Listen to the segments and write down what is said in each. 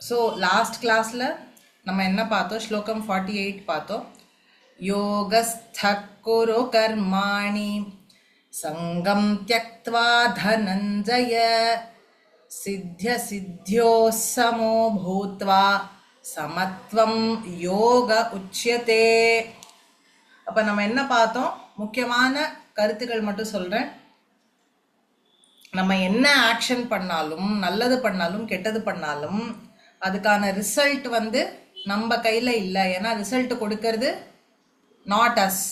So last கிளாஸில் நம்ம என்ன பார்த்தோம்? ஸ்லோகம் 48 பார்த்தோம். யோகஸ்த குரு கர்மாணி சங்கம் த்யக்த்வா தனஞ்சய சித்ய சித்யோ சமோ பூத்வா சமத்வம் யோக உச்யதே. அப்போ நம்ம என்ன பார்த்தோம்? முக்கியமான கருத்துக்கள் மட்டும் சொல்கிறேன். நம்ம என்ன ஆக்ஷன் பண்ணாலும், நல்லது பண்ணாலும் கெட்டது பண்ணாலும் அதுக்கான ரிசல்ட் நம்ம கையில் இல்லை. ஏன்னா ரிசல்ட் கொடுக்கறது not us,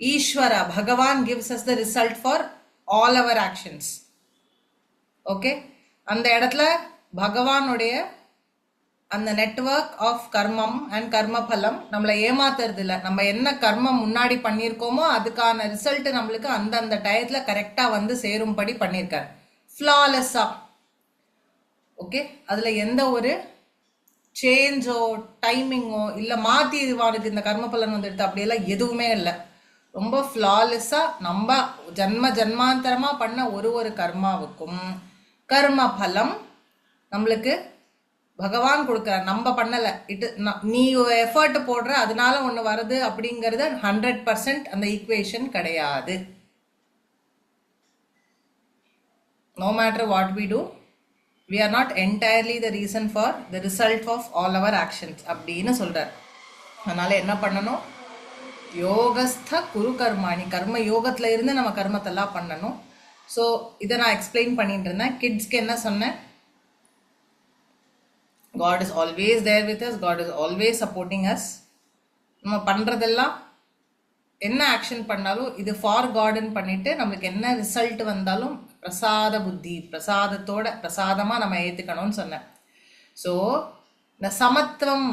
Ishwara Bhagavan gives us the result for all our actions. Okay, அந்த இடத்துல பகவானுடைய அந்த நெட்வொர்க் ஆஃப் கர்மம் அண்ட் கர்ம பலம் நம்மளை ஏமாத்துறது இல்லை. நம்ம என்ன கர்மம் முன்னாடி பண்ணியிருக்கோமோ அதுக்கான ரிசல்ட் நம்மளுக்கு அந்தந்த டயத்தில் கரெக்டாக சேரும்படி பண்ணியிருக்கார், ஃப்ளாலெஸ்ஸாக. ஓகே, அதில் எந்த ஒரு சேஞ்சோ டைமிங்கோ இல்லை மாற்றி இதுவானுக்கு இந்த கர்ம பலன் வந்துடுது அப்படியெல்லாம் எதுவுமே இல்லை. ரொம்ப ஃப்ளாலெஸ்ஸாக நம்ம ஜன்மாந்தரமாக பண்ண ஒரு கர்மாவுக்கும் கர்ம பலம் நம்மளுக்கு பகவான் கொடுக்குறார், நம்ம பண்ணலை. நீ எஃபர்ட் போடுற அதனால ஒன்று வருது அப்படிங்கிறது 100% அந்த ஈக்குவேஷன் கிடையாது. No matter what we do, we are not entirely the reason for the result of all our actions அப்படின்னு சொல்றார். அதனால என்ன பண்ணணும்? யோகஸ்த குரு கர்மாணி, கர்ம யோகத்துல இருந்து நம்ம கர்மத்தெல்லாம் பண்ணணும். ஸோ இதை நான் எக்ஸ்பிளைன் பண்ணிட்டு இருந்தேன். கிட்ஸ்க்கு என்ன சொன்னேன்? God is always there with us. God is always supporting us. நம்ம பண்ணுறதெல்லாம் என்ன ஆக்ஷன் பண்ணாலும் இது ஃபார் காட்னு பண்ணிட்டு நம்மளுக்கு என்ன ரிசல்ட் வந்தாலும் பிரசாத புத்தி, பிரசாதமாக நம்ம ஏற்றுக்கணும்னு சொன்னேன். ஸோ இந்த சமத்துவம்,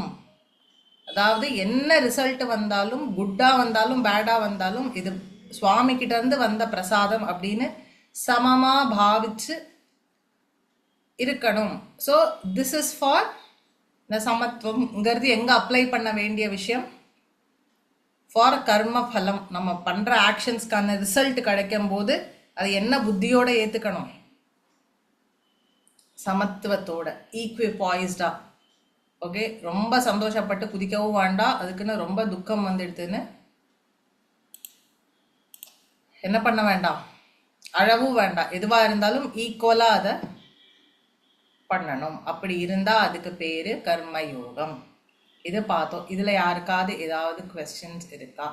அதாவது என்ன ரிசல்ட் வந்தாலும், குட்டாக வந்தாலும் பேடாக வந்தாலும் இது சுவாமி கிட்டேருந்து வந்த பிரசாதம் அப்படின்னு சமமாக பாவிச்சு இருக்கணும். ஸோ திஸ் இஸ் ஃபார் இந்த சமத்துவம்ங்கிறது எங்கே அப்ளை பண்ண வேண்டிய விஷயம்? ஃபார் கர்ம பலம். நம்ம பண்ணுற ஆக்ஷன்ஸ்க்கான ரிசல்ட் கிடைக்கும் போது அது என்ன புத்தியோட ஏற்றுக்கணும்? சமத்துவத்தோட, ஈக்விபாய்ஸ்டா. ஓகே, ரொம்ப சந்தோஷப்பட்டு குதிக்கவும் வேண்டாம், அதுக்குன்னு ரொம்ப துக்கம் வந்துடுதுன்னு என்ன பண்ண வேண்டாம், அழவும் வேண்டாம். எதுவாக இருந்தாலும் ஈக்குவலாக அதை பண்ணணும். அப்படி இருந்தால் அதுக்கு பேர் கர்மயோகம். இது பார்த்தோம். இதில் யாருக்காவது ஏதாவது கொஸ்டின்ஸ் இருக்கா?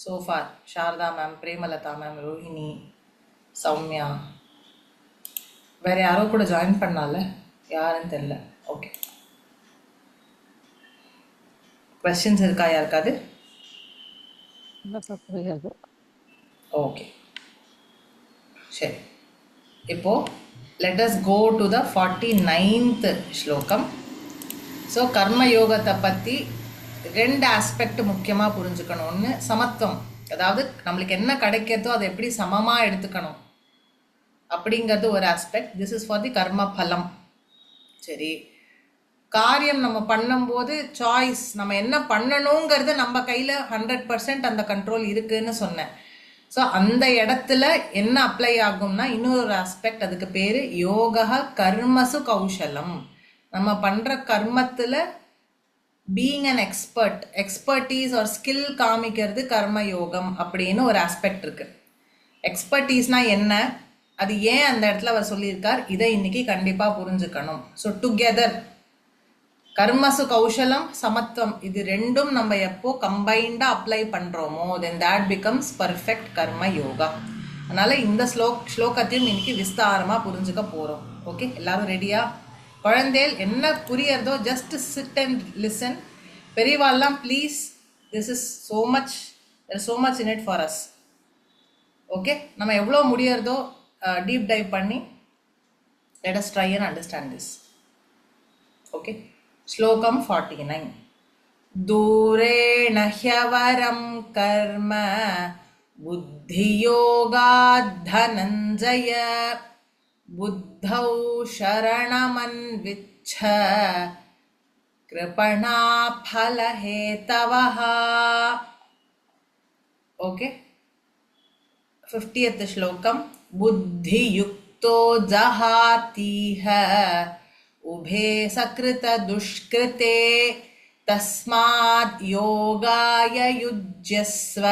So far Sharada ma'am, Premalatha ma'am, Rohini, Soumya, வேற யாரோ கூட ஜாயின் பண்ணால, யாருன்னு தெரியல. ஓகே, கொஸ்டின்ஸ் இருக்கா யாருக்காவது? ஓகே, சரி. இப்போ let us go to the 49th ஸ்லோகம். ஸோ கர்மயோகத்தை பற்றி 2 ஆஸ்பெக்ட் முக்கியமாக புரிஞ்சுக்கணும். ஒன்று சமத்துவம், அதாவது நம்மளுக்கு என்ன கிடைக்கிறதோ அதை எப்படி சமமாக எடுத்துக்கணும் அப்படிங்கிறது ஒரு aspect. This is for the கர்ம பலம். சரி, காரியம் நம்ம பண்ணும்போது சாய்ஸ், நம்ம என்ன பண்ணணுங்கிறது நம்ம கையில் 100% அந்த கண்ட்ரோல் இருக்குன்னு சொன்னேன். ஸோ அந்த இடத்துல என்ன அப்ளை ஆகும்னா இன்னொரு ஆஸ்பெக்ட், அதுக்கு பேர் யோகா கர்மசு கௌசலம். நம்ம பண்ணுற கர்மத்தில் பீயிங் அன் எக்ஸ்பர்டீஸ் ஒரு ஸ்கில் காமிக்கிறது கர்ம யோகம் அப்படின்னு ஒரு ஆஸ்பெக்ட் இருக்கு. எக்ஸ்பர்டீஸ்னால் என்ன, அது ஏன் அந்த இடத்துல அவர் சொல்லியிருக்கார், இதை இன்னைக்கு கண்டிப்பாக புரிஞ்சுக்கணும். ஸோ டுகெதர் கர்மசு கௌசலம் சமத்துவம், இது ரெண்டும் நம்ம எப்போ கம்பைண்டாக அப்ளை பண்ணுறோமோ தென் தேட் பிகம்ஸ் பர்ஃபெக்ட் கர்ம யோகா. அதனால் இந்த ஸ்லோகத்தையும் இன்னைக்கு விஸ்தாரமாக புரிஞ்சுக்க போகிறோம். ஓகே, எல்லாரும் ரெடியா? குழந்தைகள் என்ன புரியறதோ ஜஸ்ட் சிட் அண்ட் லிசன். பெரியவாள்லாம் please, this is so much in it for us. Okay, நம்ம எவ்வளோ முடியறதோ டீப் டைவ் பண்ணி let us try and understand this. Okay, श्लोकम 49. दूरेण ह्यवरं कर्म बुद्धियोगात् धनञ्जय बुद्धौ शरणमन्विच्छ कृपणा फलहेतवः. Okay, 50th श्लोकम. बुद्धियुक्त युक्तो जहातीह उभे सकृत दुष्कृते तस्माद् योगाय युज्यस्व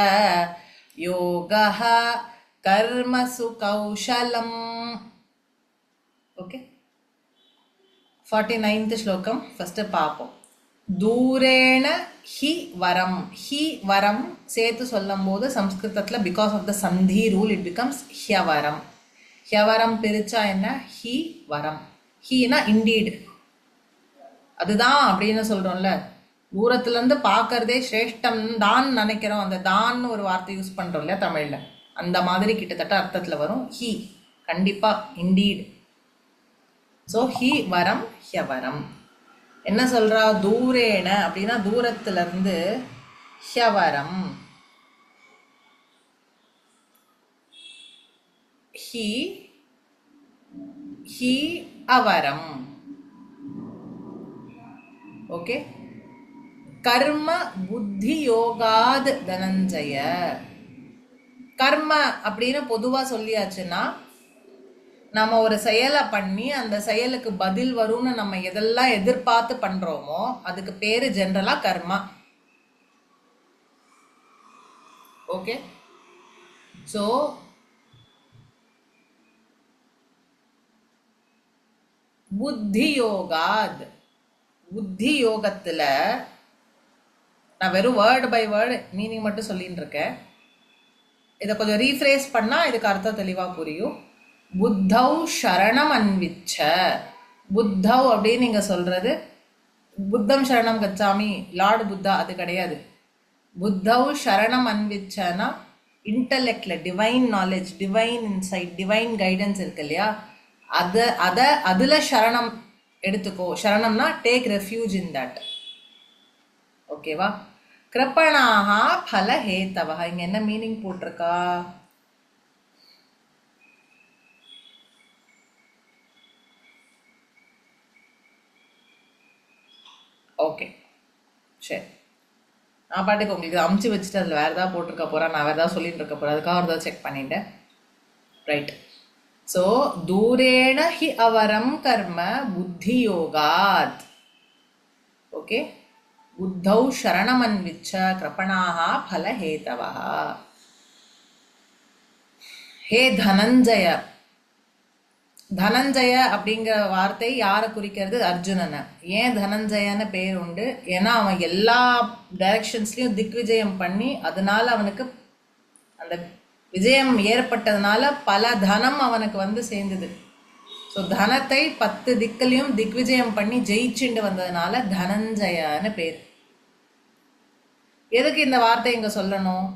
योगः कर्मसु कौशलम्. Okay 49th श्लोकम first पापोம். दूरेण हि वरम. हि वरम சேர்த்து சொல்லும்போது சம்ஸ்கிருதத்துல because of the sandhi rule it becomes hyavaram. hyavaram பிரிச்சா என்ன? ஹி வரம். ஹினா indeed, அதுதான் அப்படின்னு சொல்றோம்ல. தூரத்துல இருந்து பார்க்கறதே சிரேஷ்டம் தான் நினைக்கிறோம். அந்த தான் ஒரு வார்த்தை யூஸ் பண்றோம் இல்லையா தமிழ்ல, அந்த மாதிரி கிட்டத்தட்ட அர்த்தத்துல வரும். ஹி கண்டிப்பா indeed. ஸோ ஹி வரம் ஹ்யவரம். என்ன சொல்றா? தூரேன அப்படின்னா தூரத்துல இருந்து, ஹ்யவரம் ஹி ஹி அவரம். ஓகே. கர்ம புத்தி யோகாத் தனஞ்சய. கர்ம அப்படின்னு பொதுவா சொல்லியாச்சுன்னா, நம்ம ஒரு செயலை பண்ணி அந்த செயலுக்கு பதில் வரும்னு நம்ம எதெல்லாம் எதிர்பார்த்து பண்றோமோ அதுக்கு பேரு ஜெனரலா கர்மா. ஓகே. சோ புத்தி யோகாத், புத்தி யோகத்துல நான் வெறும் வேர்டு பை வேர்டு மீனிங் மட்டும் சொல்லிட்டு இருக்கேன். இதை கொஞ்சம் ரீஃப்ரேஸ் பண்ணா இதுக்கு அர்த்தம் தெளிவா புரியும். புத்தௌ சரணம் அன்விச்ச. புத்தௌ அப்படின்னு நீங்க சொல்றது புத்தம் சரணம் கச்சாமி லார்டு புத்தா, அது கிடையாது. புத்தௌ சரணம் அன்விச்சனா இன்டலெக்ட்ல divine knowledge, divine insight, divine guidance இருக்கு இல்லையா, அதுல சரணம் எடுத்துக்கோ. சரணம்னா டேக் ரெஃப்யூஜ் இன் தட். ஓகேவா? கிருப்பணாஹா பல ஹேதவா. இங்க என்ன மீனிங் போட்டிருக்கா? ஓகே சரி, நான் பாட்டுக்கு உங்களுக்கு அமுச்சு வச்சுட்டு அதில் வேறு ஏதாவது போட்டிருக்க போகிறேன், நான் வேறு ஏதாவது சொல்லிட்டு இருக்க போகிறேன், அதுக்காக ஒரு செக் பண்ணிட்டேன். ரைட். ஸோ தூரேண ஹி அவரம் கர்ம புத்தி யோகாத். ஓகே. புத்தௌ சரணமன்விச்ச கிருபணாஹ பலஹேதவः. ஹே தனஞ்சய. தனஞ்சய அப்படிங்கிற வார்த்தை யாரை குறிக்கிறது? அர்ஜுனனை. ஏன் தனஞ்சயன்னு பேர் உண்டு? ஏன்னா அவன் எல்லா டைரக்ஷன்ஸ்லயும் திக்விஜயம் பண்ணி அதனால அவனுக்கு அந்த விஜயம் ஏற்பட்டதுனால பல தனம் அவனுக்கு வந்து சேர்ந்தது. ஸோ தனத்தை 10 திக்கிலையும் திக்விஜயம் பண்ணி ஜெயிச்சுண்டு வந்ததுனால தனஞ்சயன்னு பேர். எதுக்கு இந்த வார்த்தை இங்க சொல்லணும்?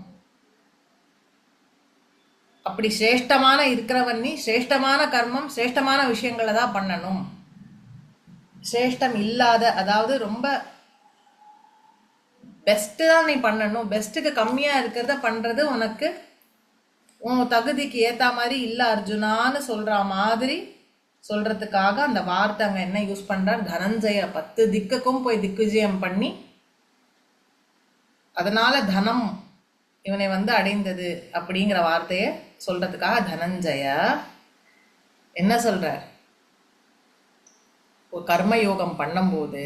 அப்படி சிரேஷ்டமான இருக்கிறவன் நீ, சிரேஷ்டமான கர்மம் சிரேஷ்டமான விஷயங்களை தான் பண்ணணும். சிரேஷ்டம் இல்லாத, அதாவது ரொம்ப பெஸ்ட் தான் நீ பண்ணணும். பெஸ்ட்டுக்கு கம்மியா இருக்கிறத பண்றது உனக்கு உன் தகுதிக்கு ஏத்த மாதிரி இல்ல அர்ஜுனான்னு சொல்ற மாதிரி சொல்றதுக்காக அந்த வார்த்தை அங்க என்ன யூஸ் பண்றார்? தனஞ்சய. 10 திக்குக்கும் போய் திக்விஜயம் பண்ணி அதனால தனம் இவனை வந்து அடைந்தது அப்படிங்கிற வார்த்தையை சொல்றதுக்காக தனஞ்சய. என்ன சொல்றார்? ஒரு கர்ம யோகம் பண்ணும்போது,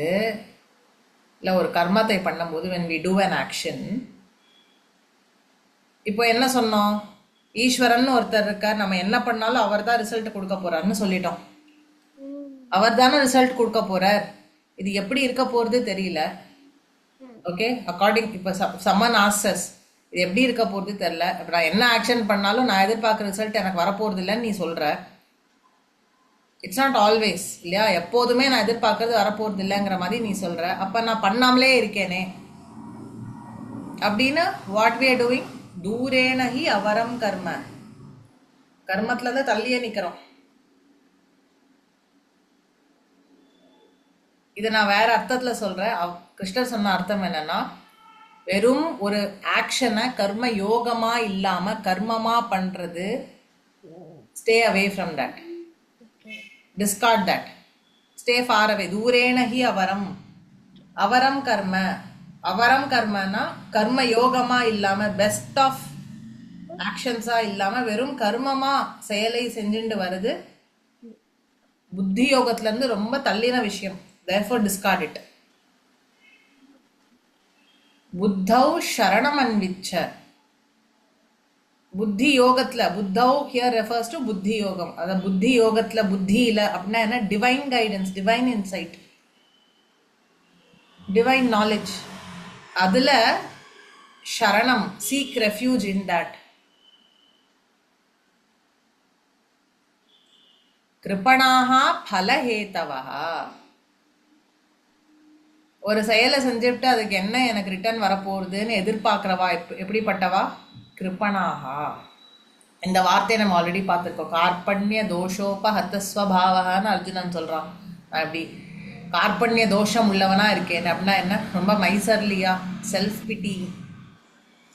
இல்ல ஒரு கர்மத்தை பண்ணும்போது, when we do an action, இப்போ என்ன சொன்னோம்? ஈஸ்வரன் ஒருத்தர் இருக்கார், நம்ம என்ன பண்ணாலும் அவர் தான் ரிசல்ட் கொடுக்க போறாருன்னு சொல்லிட்டோம். அவர் தானே ரிசல்ட் கொடுக்க போறார். இது எப்படி இருக்க போறது தெரியல. ஓகே, அக்கார்டிங் இப்போ சம்மன் ஆஸ்டர்ஸ் இது எப்படி இருக்க போறது தெரியல. நான் என்ன ஆக்ஷன் பண்ணாலும் நான் எதிர்பார்க்குற ரிசல்ட் எனக்கு வரப்போறது இல்லைன்னு நீ சொல்ற. இட்ஸ் நாட் ஆல்வேஸ் இல்லையா? எப்போதுமே நான் எதிர்பார்க்கறது வரப்போறது இல்லைங்கிற மாதிரி நீ சொல்ற. அப்ப நான் பண்ணாமலே இருக்கேனே அப்படின்னு வாட் வி ஆர் டூயிங்? தூரேனஹி அவரம் கர்ம. கர்மத்துல தான் தள்ளியே நிக்கிறோம். இதை நான் வேற அர்த்தத்துல சொல்றேன். கிருஷ்ணர் சொன்ன அர்த்தம் என்னன்னா, வெறும் ஒரு ஆக்ஷனை கர்ம யோகமா இல்லாம கர்மமா பண்றது. Stay away from that, discard that, stay far away. தூரேனஹி அவரம். அவரம் கர்ம. அவரம் கர்மனா கர்ம யோகமா இல்லாம, பெஸ்ட் ஆஃப் ஆக்ஷன்ஸா இல்லாம வெறும் கர்மமா செயலை செஞ்சுட்டு வருது புத்தி யோகத்துலேருந்து ரொம்ப தள்ளின விஷயம். therefore discard it. புத்தௌ சரணமன்விச்ச. புத்தி யோகத்தில் புத்தௌ ஹியர் ரெஃபர்ஸ் டு புத்தி யோகம். அதாவது புத்தி யோகத்தில் புத்தியில் அப்படின்னா என்ன? Divine guidance, divine insight, divine knowledge. அதில் சரணம், சீக் ரெஃப்யூஜ் இன் தட். கிருபணாஹா பலஹேதவா. ஒரு செயலை செஞ்சுட்டு அதுக்கு என்ன எனக்கு ரிட்டர்ன் வரப்போகுதுன்னு எதிர்பார்க்குறவா எப்படிப்பட்டவா? கிருபணாஹா. இந்த வார்த்தையை நம்ம ஆல்ரெடி பார்த்துருக்கோம். கார்பண்ய தோஷோபஹதஸ்வபாவகான்னு அர்ஜுனன் சொல்கிறான். நான் எப்படி கார்பண்ய தோஷம் உள்ளவனா இருக்கேன் அப்படின்னா என்ன? ரொம்ப மைசர்லியா, செல்ஃப் பிட்டி,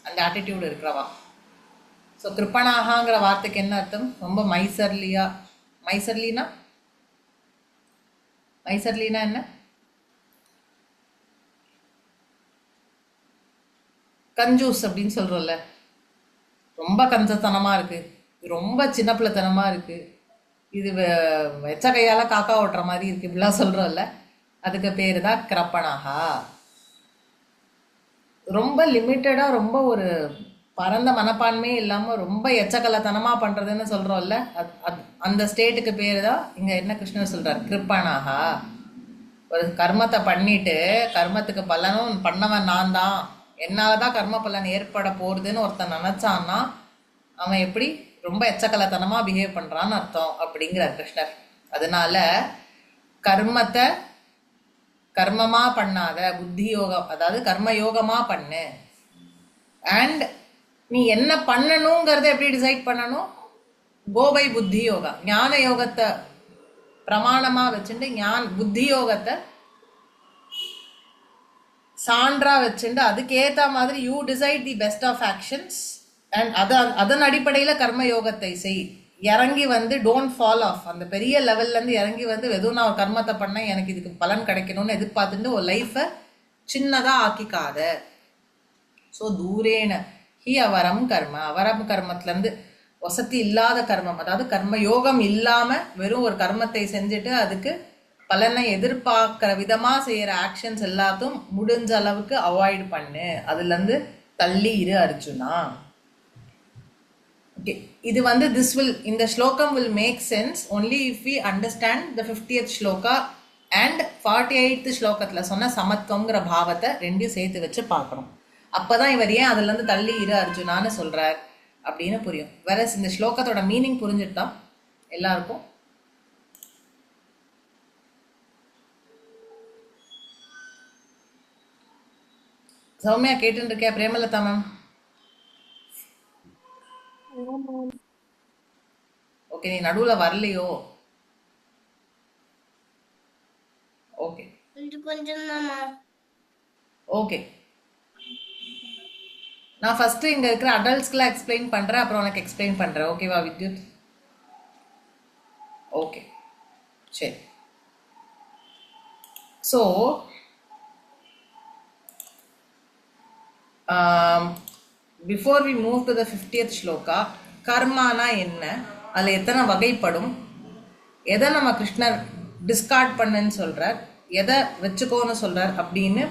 அந்த ஆட்டிடியூட் இருக்கிறவா. ஸோ கிருப்பணாகாங்கிற வார்த்தைக்கு என்ன அர்த்தம்? ரொம்ப மைசர்லியா. மைசர்லினா என்ன? கஞ்சூஸ் அப்படின்னு சொல்கிறோம்ல. ரொம்ப கஞ்சத்தனமாக இருக்குது, ரொம்ப சின்ன பிள்ளைத்தனமாக இருக்குது, இது வெச்ச கையால் காக்கா ஓட்டுற மாதிரி இருக்குது, இப்படிலாம் சொல்கிறோம்ல. அதுக்கு பேர் தான் கிரப்பணாகா. ரொம்ப லிமிட்டடாக, ரொம்ப ஒரு பரந்த மனப்பான்மையே இல்லாமல் ரொம்ப எச்சக்கலத்தனமாக பண்ணுறதுன்னு சொல்கிறோம்ல, அந்த ஸ்டேட்டுக்கு பேர் தான் இங்கே என்ன கிருஷ்ணர் சொல்கிறார்? கிருப்பணாகா. ஒரு கர்மத்தை பண்ணிட்டு கர்மத்துக்கு பலனும் பண்ணவன் நான் தான், என்னால் தான் கர்ம பலன் ஏற்பட போகிறதுன்னு ஒருத்தன் நினச்சான்னா அவன் எப்படி ரொம்ப எச்சக்கலத்தனமாக பிஹேவ் பண்ணுறான்னு அர்த்தம் அப்படிங்கிறார் கிருஷ்ணர். அதனால கர்மத்தை கர்மமாக பண்ணாத, புத்தி யோகம், அதாவது கர்மயோகமாக பண்ணு. அண்ட் நீ என்ன பண்ணணுங்கிறத எப்படி டிசைட் பண்ணணும்? கோபை புத்தி யோகா. ஞான யோகத்தை பிரமாணமாக வச்சுட்டு புத்தி யோகத்தை சான்றா வச்சுட்டு அதுக்கேற்ற மாதிரி you decide the best of actions. And அதன் அடிப்படையில் கர்ம யோகத்தை செய். இறங்கி டோன்ட் ஃபால் ஆஃப். அந்த பெரிய லெவல்லேருந்து இறங்கி எதுவும் நான் ஒரு கர்மத்தை பண்ணேன் எனக்கு இதுக்கு பலன் கிடைக்கணும்னு எதிர்பார்த்துட்டு ஒரு லைஃப்பை சின்னதாக ஆக்கிக்காத. ஸோ தூரேன ஹி அவரம் கர்ம. அவரம் கர்மத்திலேருந்து வசதி இல்லாத கர்மம், அதாவது கர்ம யோகம் இல்லாமல் வெறும் ஒரு கர்மத்தை செஞ்சுட்டு அதுக்கு பலனை எதிர்பார்க்குற விதமாக செய்கிற ஆக்ஷன்ஸ் எல்லாத்தையும் முடிஞ்ச அளவுக்கு அவாய்ட் பண்ணு. அதுலேருந்து தள்ளி இரு அர்ஜுனா. ஓகே, இது திஸ் வில், இந்த ஸ்லோகம் will make sense only if we understand the 50th shloka and 48th ஸ்லோகத்தில் சொன்ன சமத்துவங்கிற பாவத்தை ரெண்டையும் சேர்த்து வச்சு பார்க்கணும். அப்போ தான் இவர் ஏன் அதுலேருந்து தள்ளி இரு அர்ஜுனான்னு சொல்கிறார் அப்படின்னு புரியும். வேற இந்த ஸ்லோகத்தோட மீனிங் புரிஞ்சுட்டா எல்லாருக்கும். சௌமியா கேட்டுன்னு இருக்கியா? பிரேமலதா மேம் ஓகே, நீ நடுவில் வரலையோ? ஓகே ஓகே, நான் ஃபஸ்ட்டு இங்கே இருக்கிற அடல்ட்ஸ்க்குலாம் எக்ஸ்பிளைன் பண்ணுறேன், அப்புறம் உனக்கு எக்ஸ்பிளைன் பண்ணுறேன். ஓகேவா வித்யுத்? ஓகே சரி. So before we move to the 50th shloka, கர்மானா என்ன, அதில் எத்தனை வகைப்படும், எதை நம்ம கிருஷ்ணர் டிஸ்கார்ட் பண்ணுன்னு சொல்கிறார், எதை வச்சுக்கோன்னு சொல்கிறார் அப்படின்னு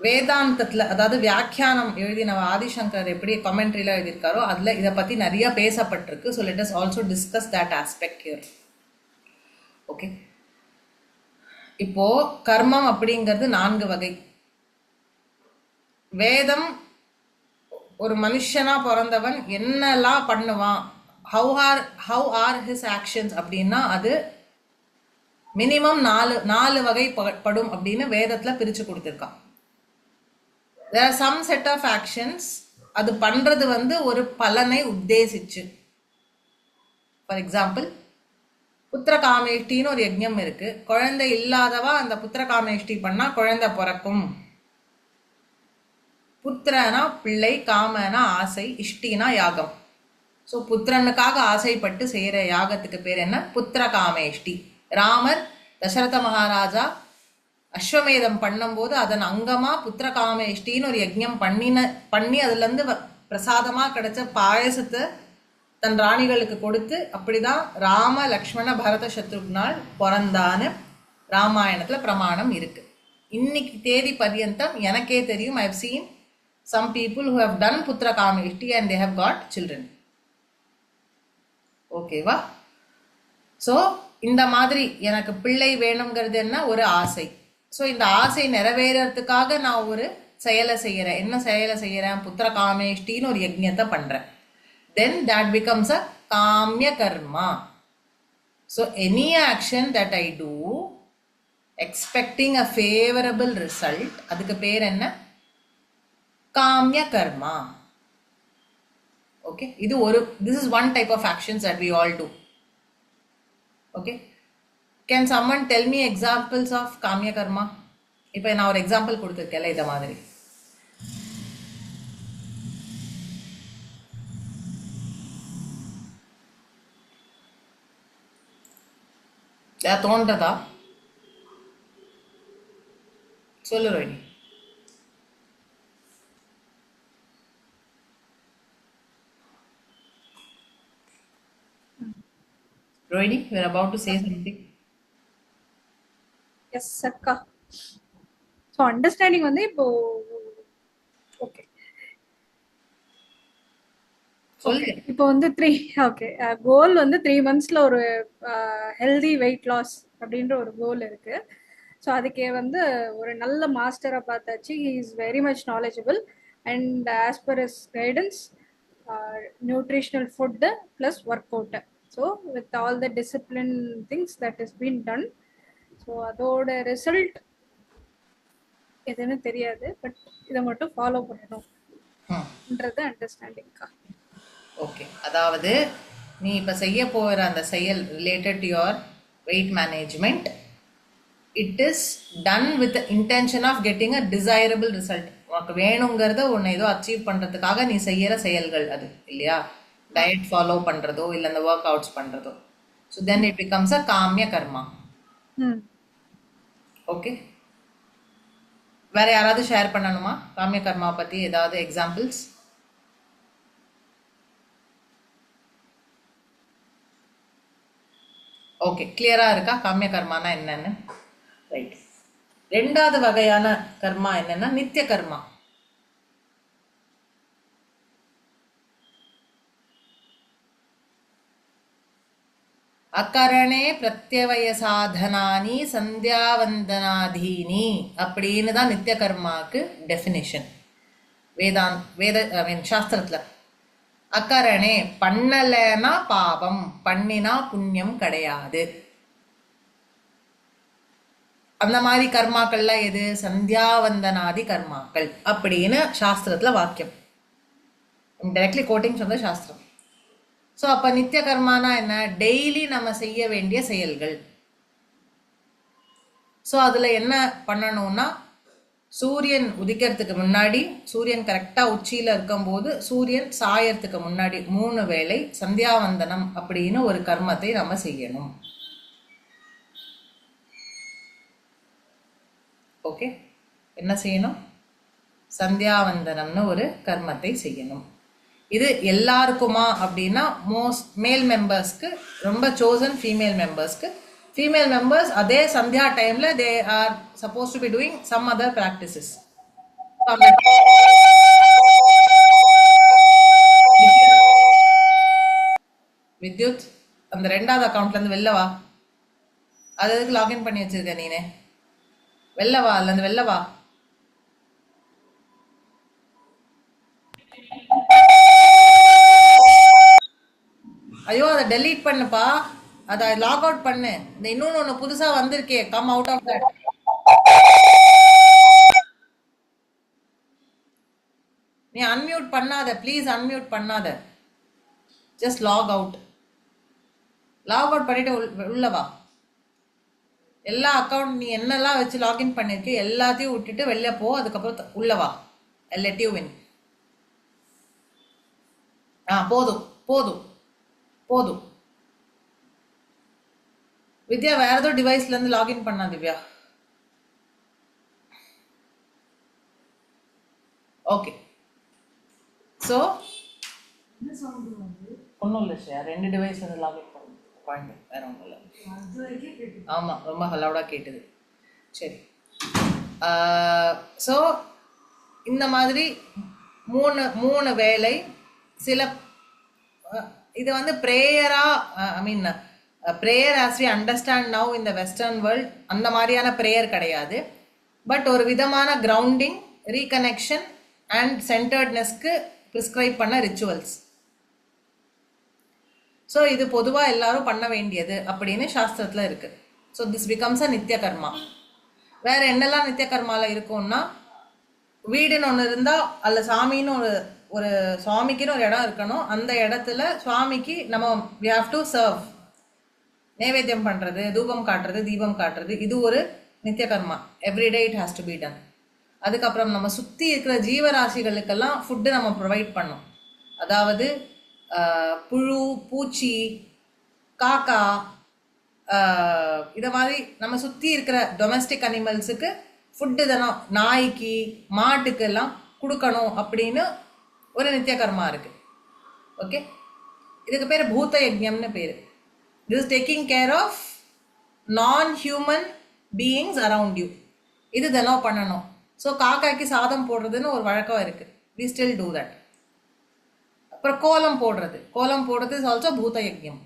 வேதாந்தத்தில், அதாவது வியாக்கியானம் எழுதின ஆதிசங்கர் எப்படி கமெண்ட்ரியில் எழுதியிருக்காரோ அதில் இதை பற்றி நிறைய பேசப்பட்டிருக்கு. So let us also discuss that aspect here. Okay, இப்போது கர்மம் அப்படிங்கிறது 4 வகை. வேதம் ஒரு மனுஷனாக பிறந்தவன் என்னெல்லாம் பண்ணுவான், ஹவு ஆர் ஹிஸ் ஆக்ஷன்ஸ் அப்படின்னா அது மினிமம் 4 வகை படும் அப்படின்னு வேதத்தில் பிரித்து கொடுத்துருக்கான். there are some set of actions, அது பண்ணுறது ஒரு பலனை உத்தேசிச்சு. ஃபார் எக்ஸாம்பிள், புத்திர காமேஷ்டின்னு ஒரு யஜ்ஞம் இருக்குது. குழந்தை இல்லாதவா அந்த புத்திர காமேஷ்டி பண்ணால் குழந்தை பிறக்கும். புத்திரனா பிள்ளை, காமனா ஆசை, இஷ்டினா யாகம். ஸோ புத்திரனுக்காக ஆசைப்பட்டு செய்கிற யாகத்துக்கு பேர் என்ன? புத்திர காமேஷ்டி. ராமர் தசரத மகாராஜா அஸ்வமேதம் பண்ணும்போது அதன் அங்கமாக புத்திர காமேஷ்டின்னு ஒரு யஜ்ஞம் பண்ணி அதுலேருந்து பிரசாதமாக கிடைச்ச பாயசத்தை தன் ராணிகளுக்கு கொடுத்து அப்படிதான் ராம லக்ஷ்மண பரத சத்ருக்னால் பிறந்தான்னு ராமாயணத்துல பிரமாணம் இருக்கு. இன்னைக்கு தேதி பர்யந்தம் எனக்கே தெரியும், I have seen some people who have done putra kameshti and they have got children. ஓகேவா? ஸோ இந்த மாதிரி எனக்கு பிள்ளை வேணுங்கிறது என்ன ஒரு ஆசை. ஸோ இந்த ஆசை நிறைவேறதுக்காக நான் ஒரு செயலை செய்யறேன். என்ன செயலை செய்யறேன்? புத்திர காமேஷ்டின்னு ஒரு யஜ்ஞத்தை பண்றேன். Then that becomes a kamya karma. So any action that I do expecting a favorable result, அதுக்கு பேர் என்ன? காமிய கர்மா. ஓகே, இது ஒரு this is one type of actions that we all do. Okay, can someone tell me examples of காமிய கர்மா? இப்போ நான் ஒரு எக்ஸாம்பிள் கொடுத்துருக்கேன்ல இத மாதிரி. தோன்றதா? சொல்லு Rohini. Rohini, you are about to say something. Yes, Akka. So understanding வந்து இப்போ ஓகே சொல்லு. இப்போ வந்து 3 ஓகே கோல் வந்து 3 monthsல ஒரு ஹெல்தி வெயிட் லாஸ் அப்படின்ற ஒரு கோல் இருக்கு. ஸோ அதுக்கு வந்து ஒரு நல்ல மாஸ்டரை பார்த்தாச்சு. He is very much knowledgeable and as per his guidance nutritional food plus work out. So with all the discipline things that is been done. So அதோட ரிசல்ட் எதுன்னு தெரியாது, பட் இதை மட்டும் ஃபாலோ பண்ணணும்ன்றது அண்டர்ஸ்டாண்டிங்க்கா. ஓகே, அதாவது நீ இப்போ செய்ய போகிற அந்த செயல் related to your weight management, it is done with intention of getting a desirable result. உனக்கு வேணுங்கிறத ஒன்று ஏதோ அச்சீவ் பண்ணுறதுக்காக நீ செய்கிற செயல்கள் அது இல்லையா? டயட் ஃபாலோ பண்ணுறதோ இல்லை அந்த ஒர்க் அவுட்ஸ் பண்ணுறதோ. So then it becomes a காமிய கர்மா. ஓகே, வேற யாராவது ஷேர் பண்ணணுமா காமிய கர்மா பற்றி ஏதாவது எக்ஸாம்பிள்ஸ்? ஓகே, கிளியரா இருக்கா காமிய கர்மானா என்னன்னு? ரைட். ரெண்டாவது வகையான கர்மா என்னன்னா நித்திய கர்மா. அக்கரணே பிரத்யவய சாதனானி சந்தியாவந்தனாதீனி அப்படின்னு தான் நித்திய கர்மாக்கு டெஃபினிஷன் சாஸ்திரத்துல. அக்கரணே பண்ணலனா பாவம், பண்ணினா புண்ணியம் கிடையாது. அந்த மாதிரி கர்மாக்கள்லாம் எது? சந்தியாவந்தனாதி கர்மாக்கள் அப்படின்னு சாஸ்திரத்துல வாக்கியம். டைரக்ட்லி கோட்டிங் சொன்ன சாஸ்திரம். ஸோ அப்போ நித்திய கர்மானா என்ன? டெய்லி நம்ம செய்ய வேண்டிய செயல்கள். ஸோ அதில் என்ன பண்ணணும்னா, சூரியன் உதிக்கிறதுக்கு முன்னாடி, சூரியன் கரெக்டாக உச்சியில் இருக்கும்போது, சூரியன் சாயறதுக்கு முன்னாடி 3 வேளை சந்தியாவந்தனம் அப்படின்னு ஒரு கர்மத்தை நம்ம செய்யணும். ஓகே, என்ன செய்யணும்? சந்தியாவந்தனம்னு ஒரு கர்மத்தை செய்யணும். இது எல்லாருக்குமா அப்படின்னா மோஸ்ட் மேல் மெம்பர்ஸ்க்கு, ரொம்ப சோசன் ஃபீமேல் மெம்பர்ஸ்க்கு. ஃபீமேல் மெம்பர்ஸ் அதே சந்தியா டைம்ல they are supposed to be doing some other practices. Vidyut, அந்த 2வது அக்கௌண்ட்ல இருந்து வெளில வா. அது எதுக்கு லாகின் பண்ணி வச்சிருக்க நீனே? வெளில வா, அதுல இருந்து வெளில வா. ஐயோ, அதை டெலீட் பண்ணுப்பா, அதை லாக் அவுட் பண்ணு. இந்த இன்னொன்னு ஒன்று புதுசா வந்திருக்கே, கம் அவுட் ஆஃப் தட். நீ அன்மியூட் பண்ணாத, ப்ளீஸ் அன்மியூட் பண்ணாத. Just log out. Log out பண்ணிட்டு உள்ள வா. எல்லா அக்கௌண்ட் நீ என்னெல்லாம் வச்சு லாகின் பண்ணிருக்க எல்லாத்தையும் விட்டுட்டு வெளில போ. அதுக்கப்புறம் உள்ள வா. Let you win. போதும் போதும் போதும். வித்யா, வேற ஏதோ டிவைஸ்ல இருந்து லாகின் பண்ணா திவ்யா. ஓகே, ஸோ ஒன்றும் இல்லை சார், 2 டிவைஸ் வந்து லாகின் பண்ணு பாயிண்ட், வேறு ஒன்றும் இல்லை. ஆமாம், ரொம்ப ஹலவுடாக கேட்டுது. சரி, ஸோ இந்த மாதிரி 3 வேலை சில இது வந்து ப்ரேயராக, I mean prayer as we understand now இந்த வெஸ்டர்ன் வேர்ல்ட் அந்த மாதிரியான ப்ரேயர் கிடையாது. பட் ஒரு விதமான கிரவுண்டிங், ரீகனெக்ஷன் அண்ட் சென்டர்ட்னஸ்க்கு ப்ரிஸ்கிரைப் பண்ண ரிச்சுவல்ஸ். ஸோ இது பொதுவாக எல்லாரும் பண்ண வேண்டியது அப்படின்னு சாஸ்திரத்தில் இருக்குது. ஸோ திஸ் பிகம்ஸ் அ நித்திய கர்மா. வேறு என்னெல்லாம் நித்திய கர்மாவில் இருக்கும்னா, வீடுன்னு ஒன்று இருந்தால் அதில் சாமின்னு ஒரு சுவாமிக்குன்னு ஒரு இடம் இருக்கணும். அந்த இடத்துல சுவாமிக்கு நம்ம வி ஹாவ் டு சர்வ், நைவேத்தியம் பண்ணுறது, தூபம் காட்டுறது, தீபம் காட்டுறது, இது ஒரு நித்திய கர்மா. Everyday it has to be done. அதுக்கப்புறம் நம்ம சுற்றி இருக்கிற ஜீவராசிகளுக்கெல்லாம் ஃபுட்டு நம்ம ப்ரொவைட் பண்ணோம். அதாவது புழு, பூச்சி, காக்கா, இதை மாதிரி நம்ம சுற்றி இருக்கிற டொமெஸ்டிக் அனிமல்ஸுக்கு ஃபுட்டு தானே, நாய்க்கு, மாட்டுக்கு எல்லாம் கொடுக்கணும் அப்படின்னு ஒரு நித்திய கர்மா இருக்குது. ஓகே, இதுக்கு பேர் பூத யஜ்ஞம்னு பேர். This is taking care of non human beings around you. இது தினம் பண்ணணும். ஸோ காக்காய்க்கு சாதம் போடுறதுன்னு ஒரு வழக்கம் இருக்குது. We still do that. அப்புறம் கோலம் போடுறது இஸ் ஆல்சோ பூத யஜ்ஞம்.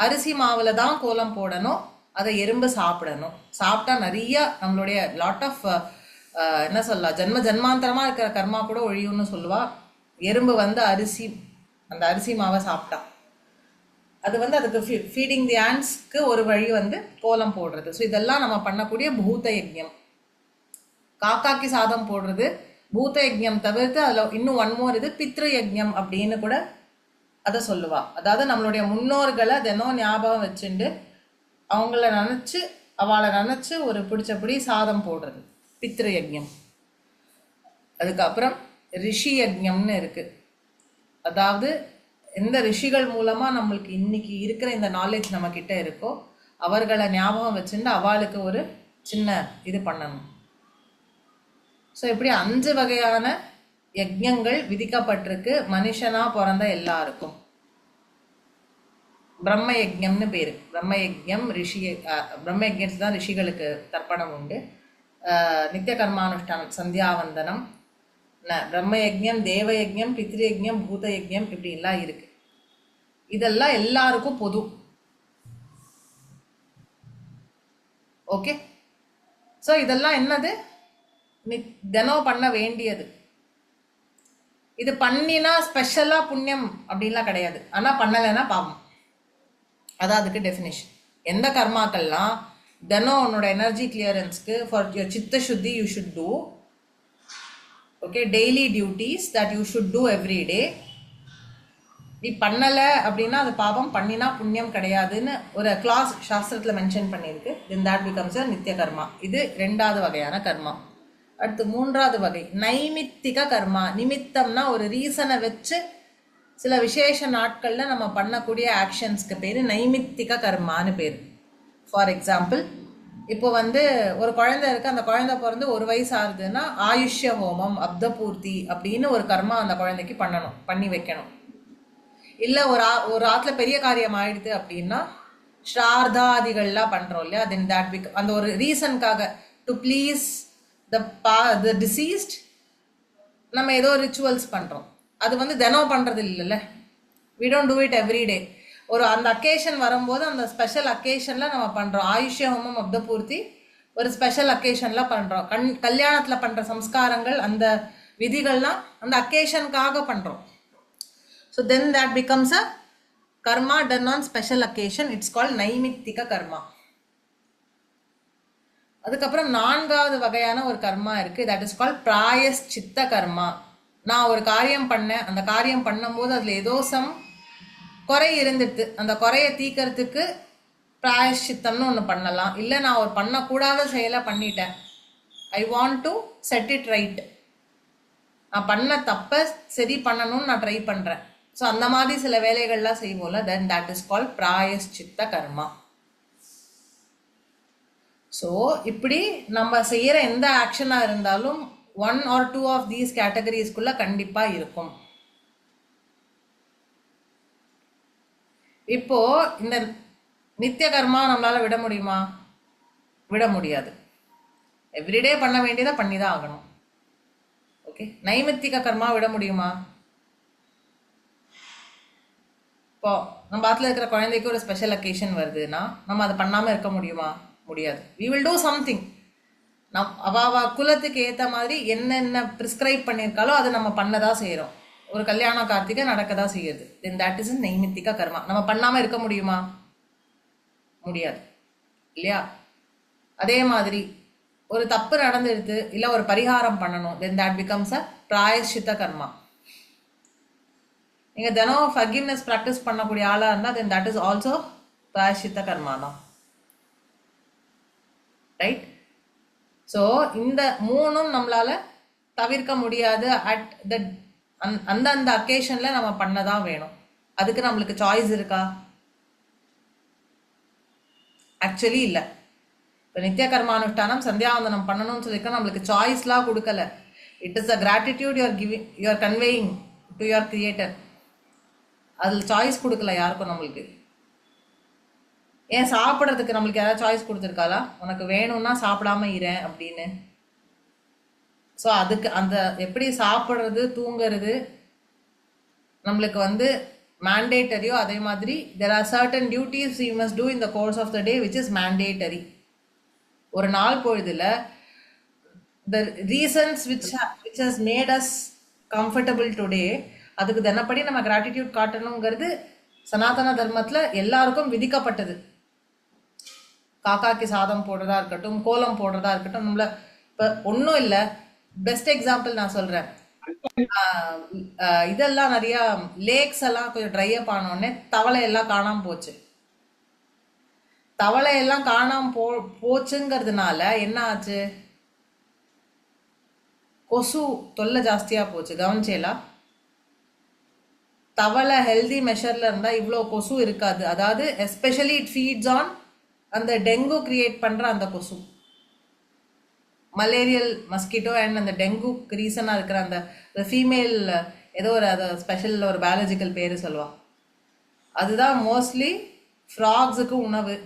அரிசி மாவில் தான் கோலம் போடணும். அதை எறும்பு சாப்பிடணும். சாப்பிட்டா நிறைய நம்மளுடைய லாட் ஆஃப் என்ன சொல்லலாம், ஜென்மாந்தரமாக இருக்கிற கர்மா கூட ஒழியும்னு சொல்லுவா. எறும்பு வந்து அந்த அரிசி மாவை சாப்பிட்டா அது வந்து அதுக்கு ஃபீடிங் தி ஆண்ட்ஸ்க்கு ஒரு வழி வந்து கோலம் போடுறது. ஸோ இதெல்லாம் நம்ம பண்ணக்கூடிய பூத யஜ்ஞம். காக்காக்கு சாதம் போடுறது பூத யஜ்ஞம் தவிர்த்து அதில் இன்னும் 1 more இது பித்ரு யஜ்ஞம் அப்படின்னு கூட அதை சொல்லுவா. அதாவது நம்மளுடைய முன்னோர்களை தினம் ஞாபகம் வச்சுண்டு அவங்கள நினச்சி அவளை நினச்சி ஒரு பிடிச்சபடி சாதம் போடுறது பித்ரு யஜ்ஞம். அதுக்கப்புறம் ரிஷி யஜ்ஞம்னு இருக்குது. அதாவது எந்த ரிஷிகள் மூலமாக நம்மளுக்கு இன்னைக்கு இருக்கிற இந்த நாலேஜ் நம்மக்கிட்ட இருக்கோ அவர்களை ஞாபகம் வச்சுட்டு அவளுக்கு ஒரு சின்ன இது பண்ணணும். ஸோ இப்படி 5 வகையான யஜ்ஞங்கள் விதிக்கப்பட்டிருக்கு மனுஷனாக பிறந்த எல்லாருக்கும். பிரம்ம யஜ்ஞம்னு பேர். பிரம்ம யஜ்ஞம் பிரம்ம யஜ்ஞத்தில் தான் ரிஷிகளுக்கு தர்ப்பணம் உண்டு. நித்திய கர்மானுஷ்டானம், சந்தியாவந்தனம், பிரம்ம யஜ்ஞம், தேவ யஜ்ஞம், பித்ரு யஜ்ஞம், பூத யஜ்ஞம் இப்படிலாம் இருக்கு. இதெல்லாம் எல்லாருக்கும் பொது. ஓகே, ஸோ இதெல்லாம் என்னது, தினம் பண்ண வேண்டியது. இது பண்ணினா ஸ்பெஷலாக புண்ணியம் அப்படின்லாம் கிடையாது. ஆனால் பண்ணலைன்னா பாவம். அதான் அதுக்கு டெஃபினேஷன். எந்த கர்மாக்கள்லாம் தினம் உன்னோட எனர்ஜி கிளியரன்ஸ்க்கு ஃபார் யுவர் சித்த சுத்தி you should do. Okay, daily duties that you should do every day. நீ பண்ணலை அப்படின்னா அது பாவம், பண்ணினா புண்ணியம் கிடையாதுன்னு ஒரு கிளாஸ் சாஸ்திரத்தில் மென்ஷன் பண்ணியிருக்கு. தென் தட் பிகம்ஸ் அ நித்திய கர்மா. இது 2வது வகையான கர்மா. அடுத்து 3வது வகை நைமித்திக கர்மா. நிமித்தம்னா ஒரு ரீசனை வச்சு சில விசேஷ நாட்களில் நம்ம பண்ணக்கூடிய ஆக்ஷன்ஸ்க்கு பேர் நைமித்திக கர்மான்னு பேர். ஃபார் எக்ஸாம்பிள், இப்போ வந்து ஒரு குழந்தை இருக்குது, அந்த குழந்தை பிறந்து 1 வயசு ஆகுதுன்னா ஆயுஷ்ய ஹோமம், அப்த பூர்த்தி அப்படின்னு ஒரு கர்மா அந்த குழந்தைக்கு பண்ணி வைக்கணும். இல்லை ஒரு ஆற்றுல பெரிய காரியம் ஆயிடுது அப்படின்னா ஸ்ரார்தாதிகள்லாம் பண்ணுறோம் இல்லையா, தென் தட் அந்த ஒரு ரீசனுக்காக டு ப்ளீஸ் the deceased நம்ம ஏதோ ரிச்சுவல்ஸ் பண்ணுறோம். அது வந்து தினம் பண்ணுறது இல்லைல்ல, we don't do it every day. அந்த அக்கேஷன் வரும்போது அந்த ஸ்பெஷல் அக்கேஷனில் நம்ம பண்ணுறோம். ஆயுஷ்ய ஹோமம், அப்த பூர்த்தி ஒரு ஸ்பெஷல் அக்கேஷனில் பண்ணுறோம். கல்யாணத்தில் பண்ணுற சம்ஸ்காரங்கள், அந்த விதிகள்லாம் அந்த அக்கேஷனுக்காக பண்ணுறோம். So then that becomes a karma done on special occasion. It's called நைமித்திக கர்மா. அதுக்கப்புறம் 4வது வகையான ஒரு கர்மா இருக்குது. தட் இஸ் கால்ட் பிராயஷ்சித்த கர்மா. நான் ஒரு காரியம் பண்ணேன், அந்த காரியம் பண்ணும்போது அதில் ஏதோ குறை இருந்துட்டு அந்த குறையை தீக்கிறதுக்கு பிராயஷ்சித்தம்னு ஒன்று பண்ணலாம். இல்லை நான் ஒரு பண்ணக்கூடாத செயலை பண்ணிட்டேன், I want to set it right, நான் பண்ண தப்பை சரி பண்ணணும்னு நான் ட்ரை பண்ணுறேன். ஸோ அந்த மாதிரி சில வேலைகள்லாம் செய்வோம்ல, தென் தட் இஸ் கால்ட் பிராயஷ்சித்த கர்மா. ஸோ இப்படி நம்ம செய்கிற எந்த ஆக்ஷனாக இருந்தாலும் 1 or 2 ஆஃப் தீஸ் கேட்டகரிஸ்குள்ளே கண்டிப்பாக இருக்கும். இப்போ இந்த நித்திய கர்மா நம்மளால விட முடியுமா? விட முடியாது. எவ்ரிடே பண்ண வேண்டியதை பண்ணி தான் ஆகணும். ஓகே, நைமித்திக கர்மா விட முடியுமா? இப்போ நம்ம பாட்டில் இருக்கிற குழந்தைக்கு ஒரு ஸ்பெஷல் அக்கேஷன் வருதுன்னா நம்ம அதை பண்ணாமல் இருக்க முடியுமா? முடியாது. We will do something. அவ குலத்துக்கு ஏற்ற மாதிரி என்னென்ன ப்ரிஸ்கிரைப் பண்ணியிருக்காலோ அதை நம்ம பண்ணதான் செய்கிறோம். ஒரு கல்யாண கார்த்திகை நடக்கதான் செய்யுது. தென் தட் இஸ் நைமித்திகா கர்மா. நம்ம பண்ணாமல் இருக்க முடியுமா? முடியாது இல்லையா? அதே மாதிரி ஒரு தப்பு நடந்துடுது, இல்லை ஒரு பரிகாரம் பண்ணணும், தென் தட் பிகம்ஸ் அ பிராயஷ்சித்த கர்மா. நீங்கள் தினம் ஃபர்கிவ்னஸ் ப்ராக்டிஸ் பண்ணக்கூடிய ஆளாக இருந்தால் தென் தட் இஸ் ஆல்சோ பிராயஷ்சித்த கர்மா தான். ரைட்? ஸோ இந்த மூணும் நம்மளால தவிர்க்க முடியாது. அட் த அந்தந்த அக்கேஷனில் நம்ம பண்ண தான் வேணும். அதுக்கு நம்மளுக்கு சாய்ஸ் இருக்கா? ஆக்சுவலி இல்லை. இப்போ நித்திய கர்மானுஷ்டானம் சந்தியாவந்தனம் பண்ணணும்னு சொல்லியிருக்கா, நம்மளுக்கு சாய்ஸ்லாம் கொடுக்கல. It is a gratitude you are conveying to your creator. அதில் சாய்ஸ் கொடுக்கல யாருக்கும் நம்மளுக்கு. ஏன் சாப்பிட்றதுக்கு நம்மளுக்கு யாராவது சாய்ஸ் கொடுத்துருக்காளா? உனக்கு வேணும்னா சாப்பிடாம இரேன் அப்படின்னு. ஸோ அதுக்கு அந்த எப்படி சாப்பிட்றது தூங்குறது நம்மளுக்கு வந்து மேண்டேட்டரியோ, அதே மாதிரி there are certain duties you must do in the course of the day which is mandatory. ஒரு நாள் பொழுதுல the reasons which has made us comfortable today, அதுக்கு தினப்படி நம்ம கிராட்டிடியூட் காட்டணுங்கிறது சனாதன தர்மத்தில் எல்லாருக்கும் விதிக்கப்பட்டது. காக்காக்கு சாதம் போடுறதா இருக்கட்டும், கோலம் போடுறதா இருக்கட்டும், நம்மள இப்போ ஒன்றும் இல்லை. பெஸ்ட் எக்ஸாம்பிள் நான் சொல்கிறேன். இதெல்லாம் நிறையா லேக்ஸ் எல்லாம் கொஞ்சம் ட்ரை அப் ஆனோடனே தவளை எல்லாம் காணாமல் போச்சு. தவளை எல்லாம் காணாம போச்சுங்கிறதுனால என்ன ஆச்சு? கொசு தொல்லை ஜாஸ்தியா போச்சு. கவனிச்சேலா? தவளை ஹெல்தி மெஷர்ல இருந்தா இவ்வளோ கொசு இருக்காது. அதாவது எஸ்பெஷலி இட் ஃபீட்ஸ் ஆன் அந்த டெங்கு கிரியேட் பண்ற அந்த கொசு, மலேரியல் மஸ்கிட்டோ அண்ட் அந்த டெங்குக்கு ரீசனாக இருக்கிற அந்த ஃபீமேல் ஏதோ ஒரு அதை ஸ்பெஷல் ஒரு பயாலஜிக்கல் பேர் சொல்லுவா. அதுதான் மோஸ்ட்லி ஃப்ராக்ஸுக்கு உணவு.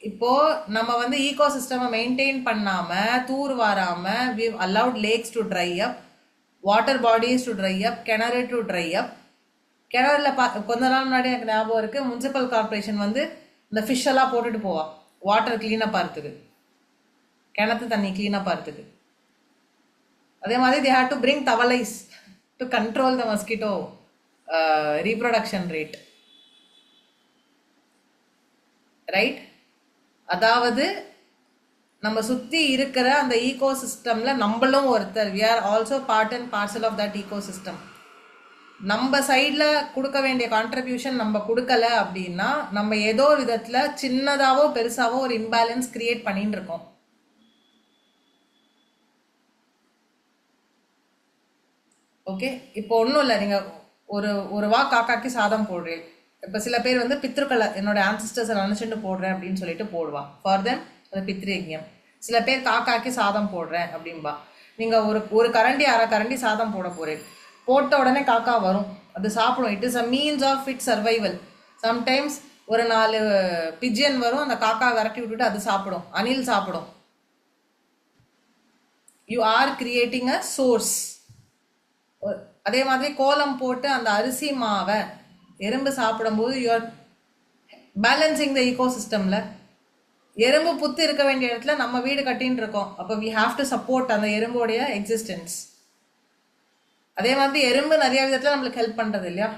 இப்போ நம்ம வந்து ஈகோ சிஸ்டமை மெயின்டைன் பண்ணாம தூர் வாராம we allowed lakes to dry up, water bodies to dry up, கிணறு டு ட்ரை அப். கிணறுல கொஞ்ச நாள் முன்னாடி எனக்கு ஞாபகம் இருக்கு, முனிசிபல் கார்பரேஷன் வந்து இந்த ஃபிஷ் எல்லாம் போட்டுட்டு போவா வாட்டர் கிளீனப் ஆகிறதுக்கு, கிணத்து தண்ணி கிளீனப் ஆகிறதுக்கு. அதே மாதிரி they had to bring தவளைஸ் to control the mosquito reproduction rate. Right? அதாவது நம்ம சுற்றி இருக்கிற அந்த ஈகோ சிஸ்டமில் நம்மளும் ஒருத்தர். we are also part and parcel of that ecosystem. நம்ம சைடில் கொடுக்க வேண்டிய கான்ட்ரிபியூஷன் நம்ம கொடுக்கல அப்படின்னா நம்ம ஏதோ விதத்தில் சின்னதாவோ பெருசாவோ ஒரு இம்பேலன்ஸ் கிரியேட் பண்ணிட்டு இருக்கோம். ஓகே, இப்போ ஒன்றும் இல்லை. நீங்கள் ஒரு காக்காக்கு சாதம் போடுறேன். இப்போ சில பேர் வந்து பித்ருக்களை என்னோட ஆன்சிஸ்டர்ஸை நினச்சிட்டு போடுறேன் அப்படின்னு சொல்லிட்டு போடுவா. ஃபார் தெம் அது பித்ரு யஜ்ஞம். சில பேர் காக்காக்கு சாதம் போடுறேன் அப்படின்பா. நீங்கள் ஒரு கரண்டி அரை கரண்டி சாதம் போட போகிறேன், போட்ட உடனே காக்கா வரும், அது சாப்பிடும். It is a means of it survival. Sometimes ஒரு 4 பிஜியன் வரும், அந்த காக்கா விரட்டி விட்டுட்டு அது சாப்பிடும், அணில் சாப்பிடும். You are creating a source. அதே மாதிரி கோலம் போட்டு அந்த அரிசி மாவை எறும்பு சாப்பிடும்போது யூஆர் பேலன்சிங் த ஈகோ சிஸ்டம்ல. எறும்பு புத்து இருக்க வேண்டிய இடத்துல நம்ம வீடு கட்டின்னு இருக்கோம். அப்போ வி ஹாவ் டு சப்போர்ட் அந்த எறும்போடைய எக்ஸிஸ்டன்ஸ். அதே மாதிரி எறும்பு நிறைய விதத்துல நம்மளுக்கு ஹெல்ப் பண்றது இல்லையா?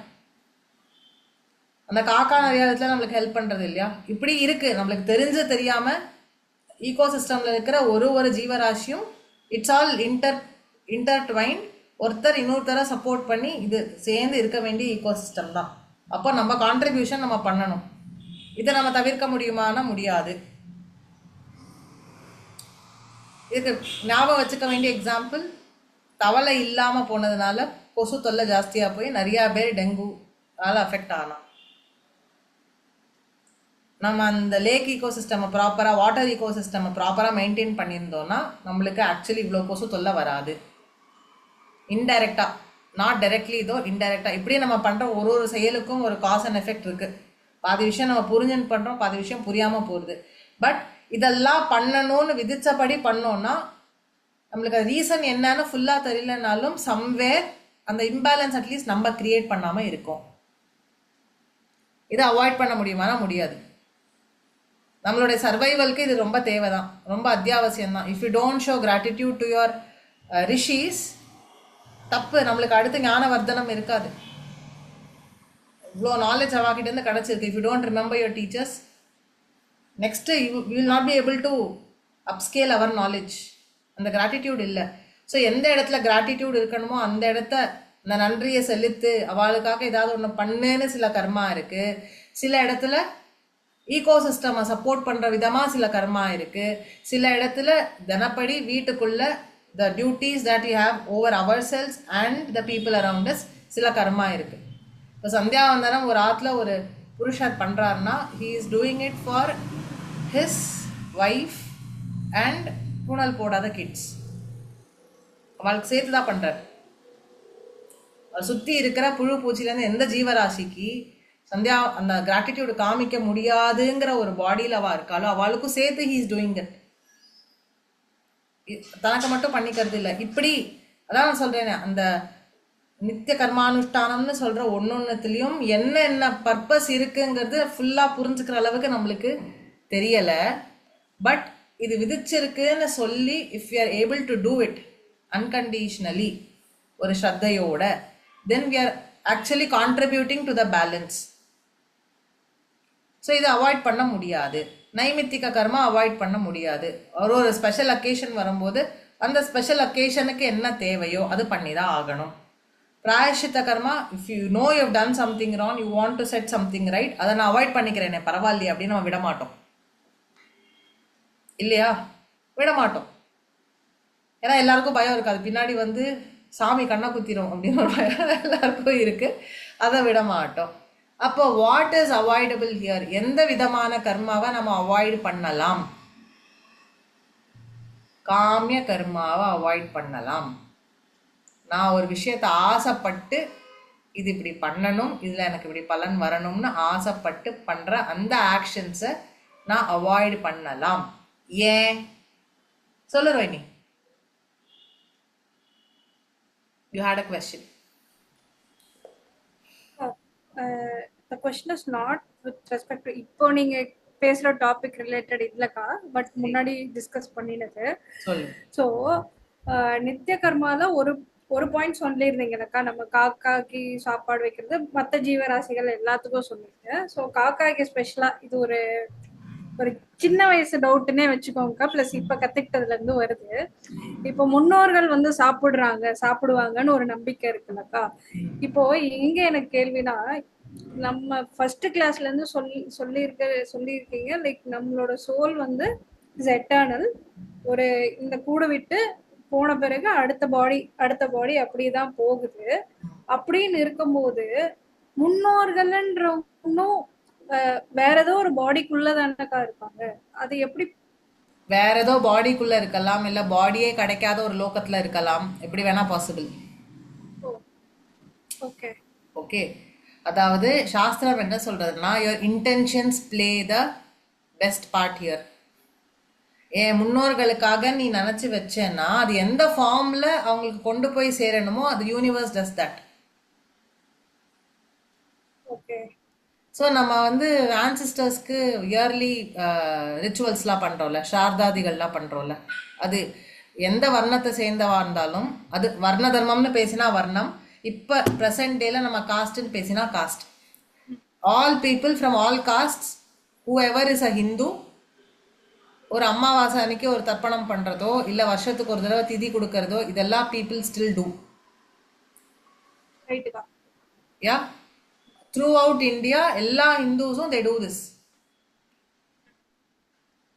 அந்த காக்கா நிறைய விதத்துல நம்மளுக்கு ஹெல்ப் பண்றது இல்லையா? இப்படி இருக்கு. நம்மளுக்கு தெரிஞ்சு தெரியாம ஈகோ சிஸ்டம்ல இருக்கிற ஒரு ஜீவராசியும் இட்ஸ் ஆல் இன்டர்ட்வைன்ட். ஒருத்தர் இன்னொருத்தரை சப்போர்ட் பண்ணி இது சேர்ந்து இருக்க வேண்டிய ஈகோ சிஸ்டம் தான். அப்போ நம்ம கான்ட்ரிபியூஷன் நம்ம பண்ணணும். இதை நம்ம தவிர்க்க முடியுமானா முடியாது. இதுக்கு ஞாபகம் வச்சுக்க வேண்டிய எக்ஸாம்பிள், தவளை இல்லாமல் போனதுனால கொசு தொல்லை ஜாஸ்தியாக போய் நிறையா பேர் டெங்குனால அஃபெக்ட் ஆனான். நம்ம அந்த லேக் ஈகோ சிஸ்டம் ப்ராப்பராக, வாட்டர் ஈகோ சிஸ்டம் ப்ராப்பராக மெயின்டைன் பண்ணியிருந்தோம்னா நம்மளுக்கு ஆக்சுவலி இவ்வளோ கொசு தொல்லை வராது. இன்டைரக்டாக நாட் டைரக்ட்லி இதோ இன்டைரக்டாக இப்படி நம்ம பண்ணுற ஒரு ஒரு செயலுக்கும் ஒரு காஸ் அண்ட் எஃபெக்ட் இருக்குது. பாதி விஷயம் நம்ம புரிஞ்சுன்னு பண்ணுறோம், பாதி விஷயம் புரியாமல் போகுது. பட் இதெல்லாம் பண்ணணும்னு விதிச்சபடி பண்ணோன்னா நம்மளுக்கு அது ரீசன் என்னன்னு ஃபுல்லாக தெரியலனாலும் சம்வேர் அந்த இம்பேலன்ஸ் அட்லீஸ்ட் நம்ம கிரியேட் பண்ணாமல் இருக்கோம். இதை அவாய்ட் பண்ண முடியுமானா முடியாது. நம்மளுடைய சர்வைவலுக்கு இது ரொம்ப தேவைதான், ரொம்ப அத்தியாவசியம் தான். If you don't show gratitude to your rishis, தப்பு. நம்மளுக்கு அடுத்து ஞான வர்த்தனம் இருக்காது. இவ்வளோ நாலேஜ் அவாக்கிட்டேருந்து கிடச்சிருக்கு. If you don't remember your teachers, next you will not be able to upscale our knowledge. அந்த கிராட்டிடியூட் இல்லை. ஸோ எந்த இடத்துல கிராட்டிடியூட் இருக்கணுமோ அந்த இடத்த இந்த நன்றியை செலுத்து, அவளுக்காக ஏதாவது ஒன்று பண்ணுன்னு சில கர்மா இருக்குது. சில இடத்துல ஈகோசிஸ்டமை சப்போர்ட் பண்ணுற விதமாக சில கர்மா இருக்குது. சில இடத்துல தினப்படி வீட்டுக்குள்ளே the duties that you have over ourselves and the people around us சில கர்மா இருக்குது. இப்போ சந்தியாவந்தனம் ஒரு ஆற்றுல ஒரு புருஷர் பண்ணுறாருன்னா he is doing it for his wife and பூனல் போடாத கிட்ஸ், அவளுக்கு சேர்த்து தான் பண்ணுறாரு. அவர் சுற்றி இருக்கிற புழு பூச்சிலேருந்து எந்த ஜீவராசிக்கு சந்தியா அந்த கிராட்டிடியூடு காமிக்க முடியாதுங்கிற ஒரு பாடியில் அவள் இருக்காளோ அவளுக்கும் சேர்த்து he is doing it. தனக்கு மட்டும் பண்ணிக்கிறது இல்லை. இப்படி அதான் நான் சொல்றேனே, அந்த நித்திய கர்மானுஷ்டானம்னு சொல்ற ஒன்னொன்னுத்துலயும் என்ன பர்பஸ் இருக்குங்கிறது ஃபுல்லா புரிஞ்சுக்கிற அளவுக்கு நம்மளுக்கு தெரியல. பட் இது விதிச்சிருக்குன்னு சொல்லி if you are able to do it unconditionally ஒரு ஸ்ரத்தையோட, then we are actually contributing to the balance. So இதை அவாய்ட் பண்ண முடியாது. நைமித்திக கர்மா அவாய்ட் பண்ண முடியாது. ஒரு ஸ்பெஷல் அக்கேஷன் வரும்போது அந்த ஸ்பெஷல் அக்கேஷனுக்கு என்ன தேவையோ அது பண்ணி தான் ஆகணும். பிராயஷ்சித்த கர்மா, if you know you have done something wrong, you want to set something right, அதை நான் அவாய்ட் பண்ணிக்கிறேனே பரவாயில்லையே அப்படின்னு நம்ம விட மாட்டோம் இல்லையா? விட மாட்டோம். ஏன்னா எல்லாருக்கும் பயம் இருக்காது, பின்னாடி வந்து சாமி கண்ணை குத்திரும் அப்படின்னு ஒரு பயம் எல்லாருக்கும் இருக்கு. அதை விட மாட்டோம். அப்போ வாட் இஸ் அவாய்டபிள் ஹியர்? எந்த விதமான கர்மாவை நம்ம அவாய்ட் பண்ணலாம்? காமிய கர்மாவை அவாய்ட் பண்ணலாம். நான் ஒரு விஷயத்தை ஆசைப்பட்டு இது இப்படி பண்ணணும், இதில் எனக்கு இப்படி பலன் வரணும்னு ஆசைப்பட்டு பண்ணுற அந்த ஆக்ஷன்ஸை நான் அவாய்ட் பண்ணலாம். ஏன் சொல்லு Rohini? You had a question. The question is not with respect to இப்போ நீங்க பேசுற டாபிக் ரிலேட்டட் இல்லக்கா, பட் முன்னாடி டிஸ்கஸ் பண்ணினது. ஸோ நித்திய கர்மால ஒரு பாயிண்ட் சொல்லியிருந்தீங்கல்லக்கா, நம்ம காக்காக்கு சாப்பாடு வைக்கிறது மற்ற ஜீவராசிகள் எல்லாத்துக்கும் சொல்லிருங்க. ஸோ காக்காக்கு ஸ்பெஷலா இது ஒரு சின்ன வயசு டவுட்னே வச்சுக்கோங்கக்கா, பிளஸ் இப்ப கத்துக்கிட்டதுல இருந்து வருது. இப்போ முன்னோர்கள் வந்து சாப்பிடுவாங்கன்னு ஒரு நம்பிக்கை இருக்குல்லக்கா. இப்போ இங்க எனக்கு கேள்வினா, நம்ம ஃபர்ஸ்ட் கிளாஸ்ல இருந்து சொல்லியிருக்கீங்க லைக் நம்மளோட சோல் வந்து இஸ் எட்டர்னல், ஒரு இந்த கூடு விட்டு போன பிறகு அடுத்த பாடி அப்படிதான் போகுது. அப்படின்னு இருக்கும்போது முன்னோர்கள்ன்றவங்களும் வேற ஏதோ ஒரு பாடிக்குள்ளதானக்கா இருப்பாங்க. அது எப்படி? வேற ஏதோ பாடிக்குள்ள இருக்கலாம், இல்ல பாடியே கிடைக்காத ஒரு லோகத்துல இருக்கலாம், எப்படி வேணா பாசிபிள். Okay okay. அதாவது சாஸ்திரம் என்ன சொல்றதுன்னா, your intentions play the best part here. என் முன்னோர்களுக்காக நீ நினைச்சு வச்சேன்னா அது எந்த ஃபார்ம்ல அவங்களுக்கு கொண்டு போய் சேரணுமோ அது universe does that. Okay. So நம்ம வந்து ஆன்சிஸ்டர்ஸ்க்கு இயர்லி ரிச்சுவல்ஸ்லாம் பண்ணுறோம்ல, சார்தாதிகள்லாம் பண்ணுறோம்ல, அது எந்த வர்ணத்தை சேர்ந்தவா இருந்தாலும், அது வர்ண தர்மம்னு பேசினா வர்ணம், இப்போ ப்ரெசன்ட் டேல நம்ம காஸ்ட்னு பேசினா cost. All people from all castes, who ever is a Hindu, ஒரு அமாவாசை அன்னைக்கு ஒரு தர்ப்பணம் பண்ணுறதோ இல்லை வருஷத்துக்கு ஒரு தடவை திதி கொடுக்கறதோ, இதெல்லாம் people still do. Yeah, throughout India எல்லா ஹிந்துஸும் they do this,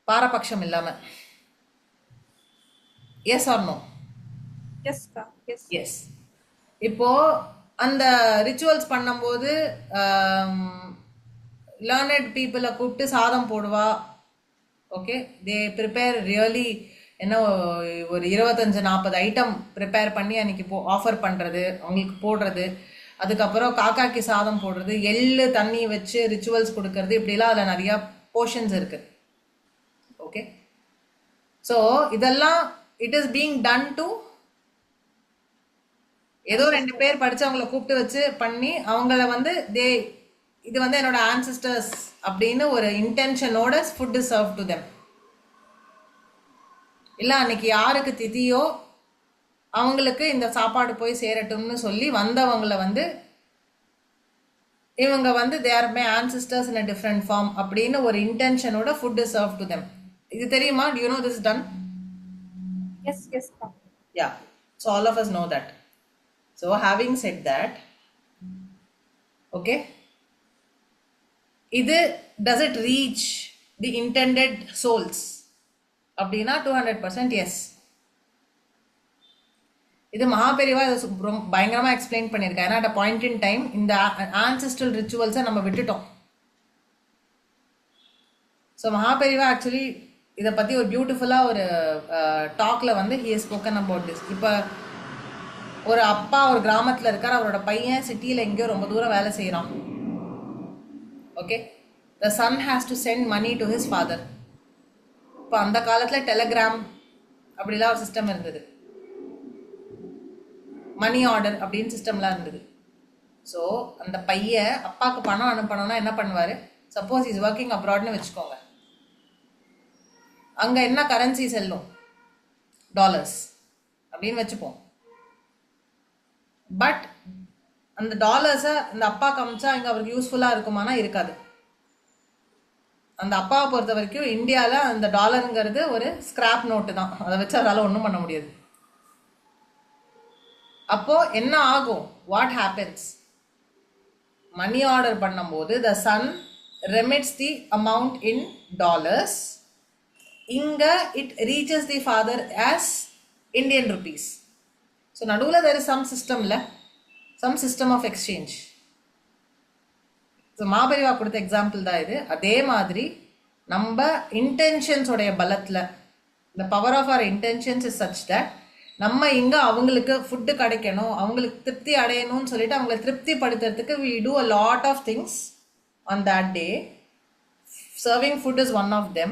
பாரபட்சம் இல்லாம. Yes or no? எஸ். இப்போ அந்த ரிச்சுவல்ஸ் பண்ணும்போது லேர்னட் பீப்புளை கூப்பிட்டு சாதம் போடுவா. ஓகே, தே ப்ரிப்பேர் ரியலி என்ன ஒரு 25-40 ஐட்டம் ப்ரிப்பேர் பண்ணி அன்றைக்கி ஆஃபர் பண்ணுறது, அவங்களுக்கு போடுறது, அதுக்கப்புறம் காக்காக்கு சாதம் போடுறது, எள்ளு தண்ணி வச்சு ரிச்சுவல்ஸ் கொடுக்கறது, இப்படிலாம் அதில் நிறையா போர்ஷன்ஸ் இருக்குது. ஓகே, ஸோ இதெல்லாம் it is being done to ஏதோ 2 பேர் படிச்சவங்களை கூப்பிட்டு வச்சு பண்ணி அவங்கள வந்து இது வந்து என்னோட ஆன்சிஸ்டர்ஸ் அப்படின்னு ஒரு இன்டென்ஷனோட food is serve to them. இல்லை அன்னைக்கு யாருக்கு திதியோ அவங்களுக்கு இந்த சாப்பாடு போய் சேரட்டும்னு சொல்லி வந்தவங்களை வந்து இவங்க வந்து they are my ancestors in a different form அப்படின்னு ஒரு இன்டென்ஷனோட food is serve to them. இது தெரியுமா? Do you know this done? Yes yes. Yeah, so all of us know that. So having said that, okay, does it reach the intended souls? அப்படின்னா 200% yes. இது மகாபெரிவா பயங்கரமாக explain பண்ணியிருக்கேன். ஏன்னா at a point in time இந்த ancestral ரிச்சுவல்ஸை நம்ம விட்டுட்டோம். So Maha Periyava actually இதை பற்றி ஒரு பியூட்டிஃபுல்லாக ஒரு டாக்ல வந்து he has spoken about this. இப்போ ஒரு அப்பா ஒரு கிராமத்தில் இருக்கார், அவரோட பையன் சிட்டியில் எங்கேயோ ரொம்ப தூரம் வேலை செய்கிறான். Okay, the son has to send money to his father. இப்போ அந்த காலத்தில் டெலிகிராம் அப்படிலாம் ஒரு சிஸ்டம் இருந்தது, மணி ஆர்டர் அப்படின்னு சிஸ்டம்லாம் இருந்தது. ஸோ அந்த பையன் அப்பாவுக்கு பணம் அனுப்பணும்னா என்ன பண்ணுவார்? சப்போஸ் இஸ் ஒர்க்கிங் அப்ராட்னு வச்சுக்கோங்க, அங்கே என்ன கரன்சி செல்லும்? டாலர்ஸ் அப்படின்னு வச்சுப்போம். பட் அந்த டாலர்ஸை அந்த அப்பா காமிச்சா இங்கே அவருக்கு யூஸ்ஃபுல்லாக இருக்குமானா இருக்காது. அந்த அப்பாவை பொறுத்த வரைக்கும் இந்தியாவில் அந்த டாலருங்கிறது ஒரு ஸ்கிராப் நோட்டு தான், அதை வச்சு அதால் ஒன்றும் பண்ண முடியாது. அப்போது என்ன ஆகும்? What happens? மணி ஆர்டர் பண்ணும்போது the son remits the amount in dollars. இங்கே it reaches the father as Indian rupees. So நடுவில் there is some system of exchange. So மாபெரிவா கொடுத்த எக்ஸாம்பிள் தான் இது. அதே மாதிரி நம்ம இன்டென்ஷன்ஸோடைய பலத்தில் the power of our intentions is such that நம்ம இங்கே அவங்களுக்கு ஃபுட்டு கிடைக்கணும், அவங்களுக்கு திருப்தி அடையணும்னு சொல்லிட்டு அவங்களை திருப்திப்படுத்துறதுக்கு we do a lot of things on that day. Serving food is one of them.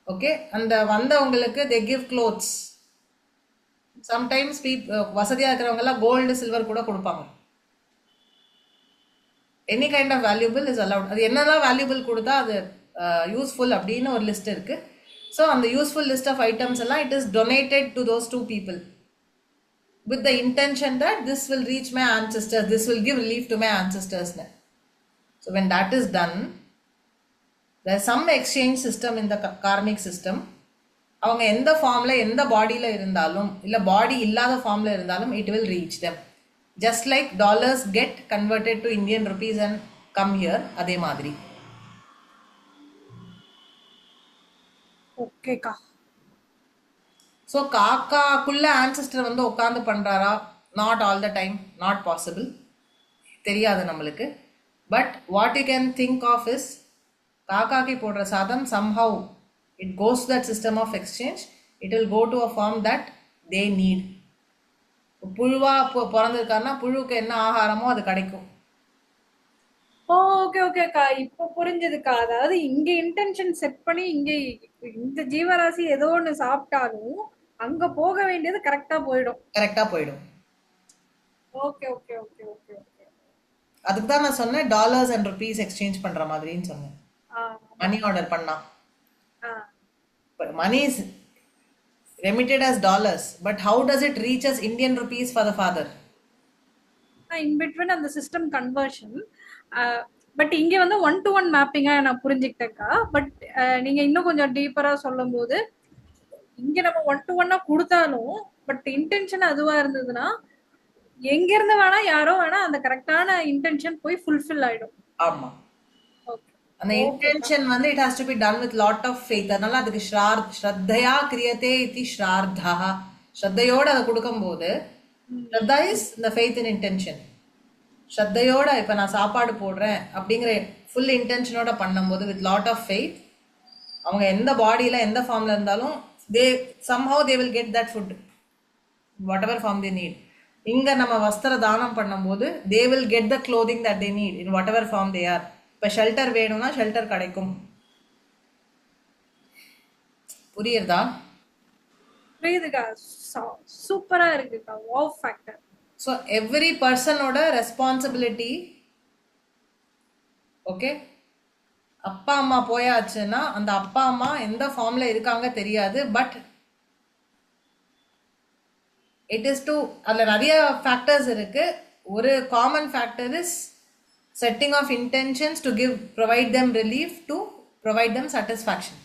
Okay, அந்த வந்தவங்களுக்கு they give clothes. சம்டைம்ஸ் வசதியாக இருக்கிறவங்கெல்லாம் கோல்டு சில்வர் கூட கொடுப்பாங்க. Any kind of valuable is allowed. அது என்னெல்லாம் வேல்யூபிள் கொடுத்தா அது யூஸ்ஃபுல் அப்படின்னு ஒரு லிஸ்ட் இருக்குது. ஸோ அந்த யூஸ்ஃபுல் லிஸ்ட் ஆஃப் ஐட்டம்ஸ் எல்லாம் it is donated to those 2 people with the intention that this will reach my ancestors, this will give relief to my ancestors. So when that is done, there is some exchange system in the karmic system. அவங்க எந்த ஃபார்மில் எந்த பாடியில் இருந்தாலும் இல்லை பாடி இல்லாத ஃபார்மில் இருந்தாலும் it will reach them. Just like dollars get converted to Indian rupees and come here, அதே மாதிரி. ஓகேக்கா. ஸோ காக்காக்குள்ள ஆன்சிஸ்டர் வந்து உட்காந்து பண்ணுறாரா? Not all the time, not possible, தெரியாது நம்மளுக்கு. But what you can think of is காக்காக்கி போடுற சாதம் somehow it goes to that system of exchange. It will go to a form that they need. புழுவா பிறந்திருக்காருன்னா புழுவுக்கு என்ன ஆகாரமோ அது கிடைக்கும். ஓகே ஓகேக்கா, இப்போ புரிஞ்சதுக்கா. அதாவது இங்க இன்டென்ஷன் செட் பண்ணி இங்க இந்த ஜீவராசி ஏதோ ஒன்று சாப்பிட்டாலும் அங்க போக வேண்டியது கரெக்டா போயிடும். Okay okay okay okay okay. அதுக்கு தான் நான் சொன்னேன் டாலர்ஸ் அண்ட் ருபீஸ் எக்ஸ்சேஞ்ச் பண்ற மாதிரின்னு சொன்னேன். மணி ஆர்டர் பண்ணா money is remitted as dollars, but how does it reach as Indian rupees for the father? In between and the system conversion, but இங்க வந்து 1-to-1 மேப்பிங்கா நான் புரிஞ்சுக்கிட்டேக்கா. பட் நீங்க இன்னும் கொஞ்சம் டீப்பரா சொல்லும் போது இங்க நம்ம 1-to-1 கொடுத்தாலும் பட் இன்டென்ஷன் அதுவா இருந்ததுன்னா எங்க இருந்து வேணா யாரோ வேணா அந்த கரெக்டான இன்டென்ஷன் போய் ஃபுல்ஃபில் ஆயிடும். ஆமா, அந்த இன்டென்ஷன் வந்து it has to be done with lot of faith. அதனால அதுக்கு ஸ்ரத்தையா கிரியதே இதி ஸ்ரார்த்தா. ஸ்ரத்தையோட அதை கொடுக்கும்போது ஸ்ரத்தா இஸ் இந்த ஃபெய்த் இன் இன்டென்ஷன். ஸ்ரத்தையோட இப்போ நான் சாப்பாடு போடுறேன் அப்படிங்கிற ஃபுல் இன்டென்ஷனோட பண்ணும்போது வித் லாட் ஆஃப் ஃபெய்த் அவங்க எந்த பாடியில் எந்த ஃபார்மில் இருந்தாலும் somehow they will get that food, whatever form they need. இங்க நம்ம வஸ்திர தானம் பண்ணும்போது they will get the clothing that they need in whatever form they are. இப்போ ஷெல்டர் வேணும்னா ஷெல்டர் கிடைக்கும். புரியுறதா? புரியுதுக்கா. சூப்பரா இருக்குக்கா. Wow factor. ஸோ எவ்ரி பர்சனோட ரெஸ்பான்சிபிலிட்டி. ஓகே, அப்பா அம்மா போயாச்சுன்னா அந்த அப்பா அம்மா எந்த ஃபார்ம்ல இருக்காங்க தெரியாது. பட் இட் இஸ் டு, அதில் நிறைய ஃபேக்டர்ஸ் இருக்கு. ஒரு common factor is setting of intentions to give provide them relief, to provide them satisfaction.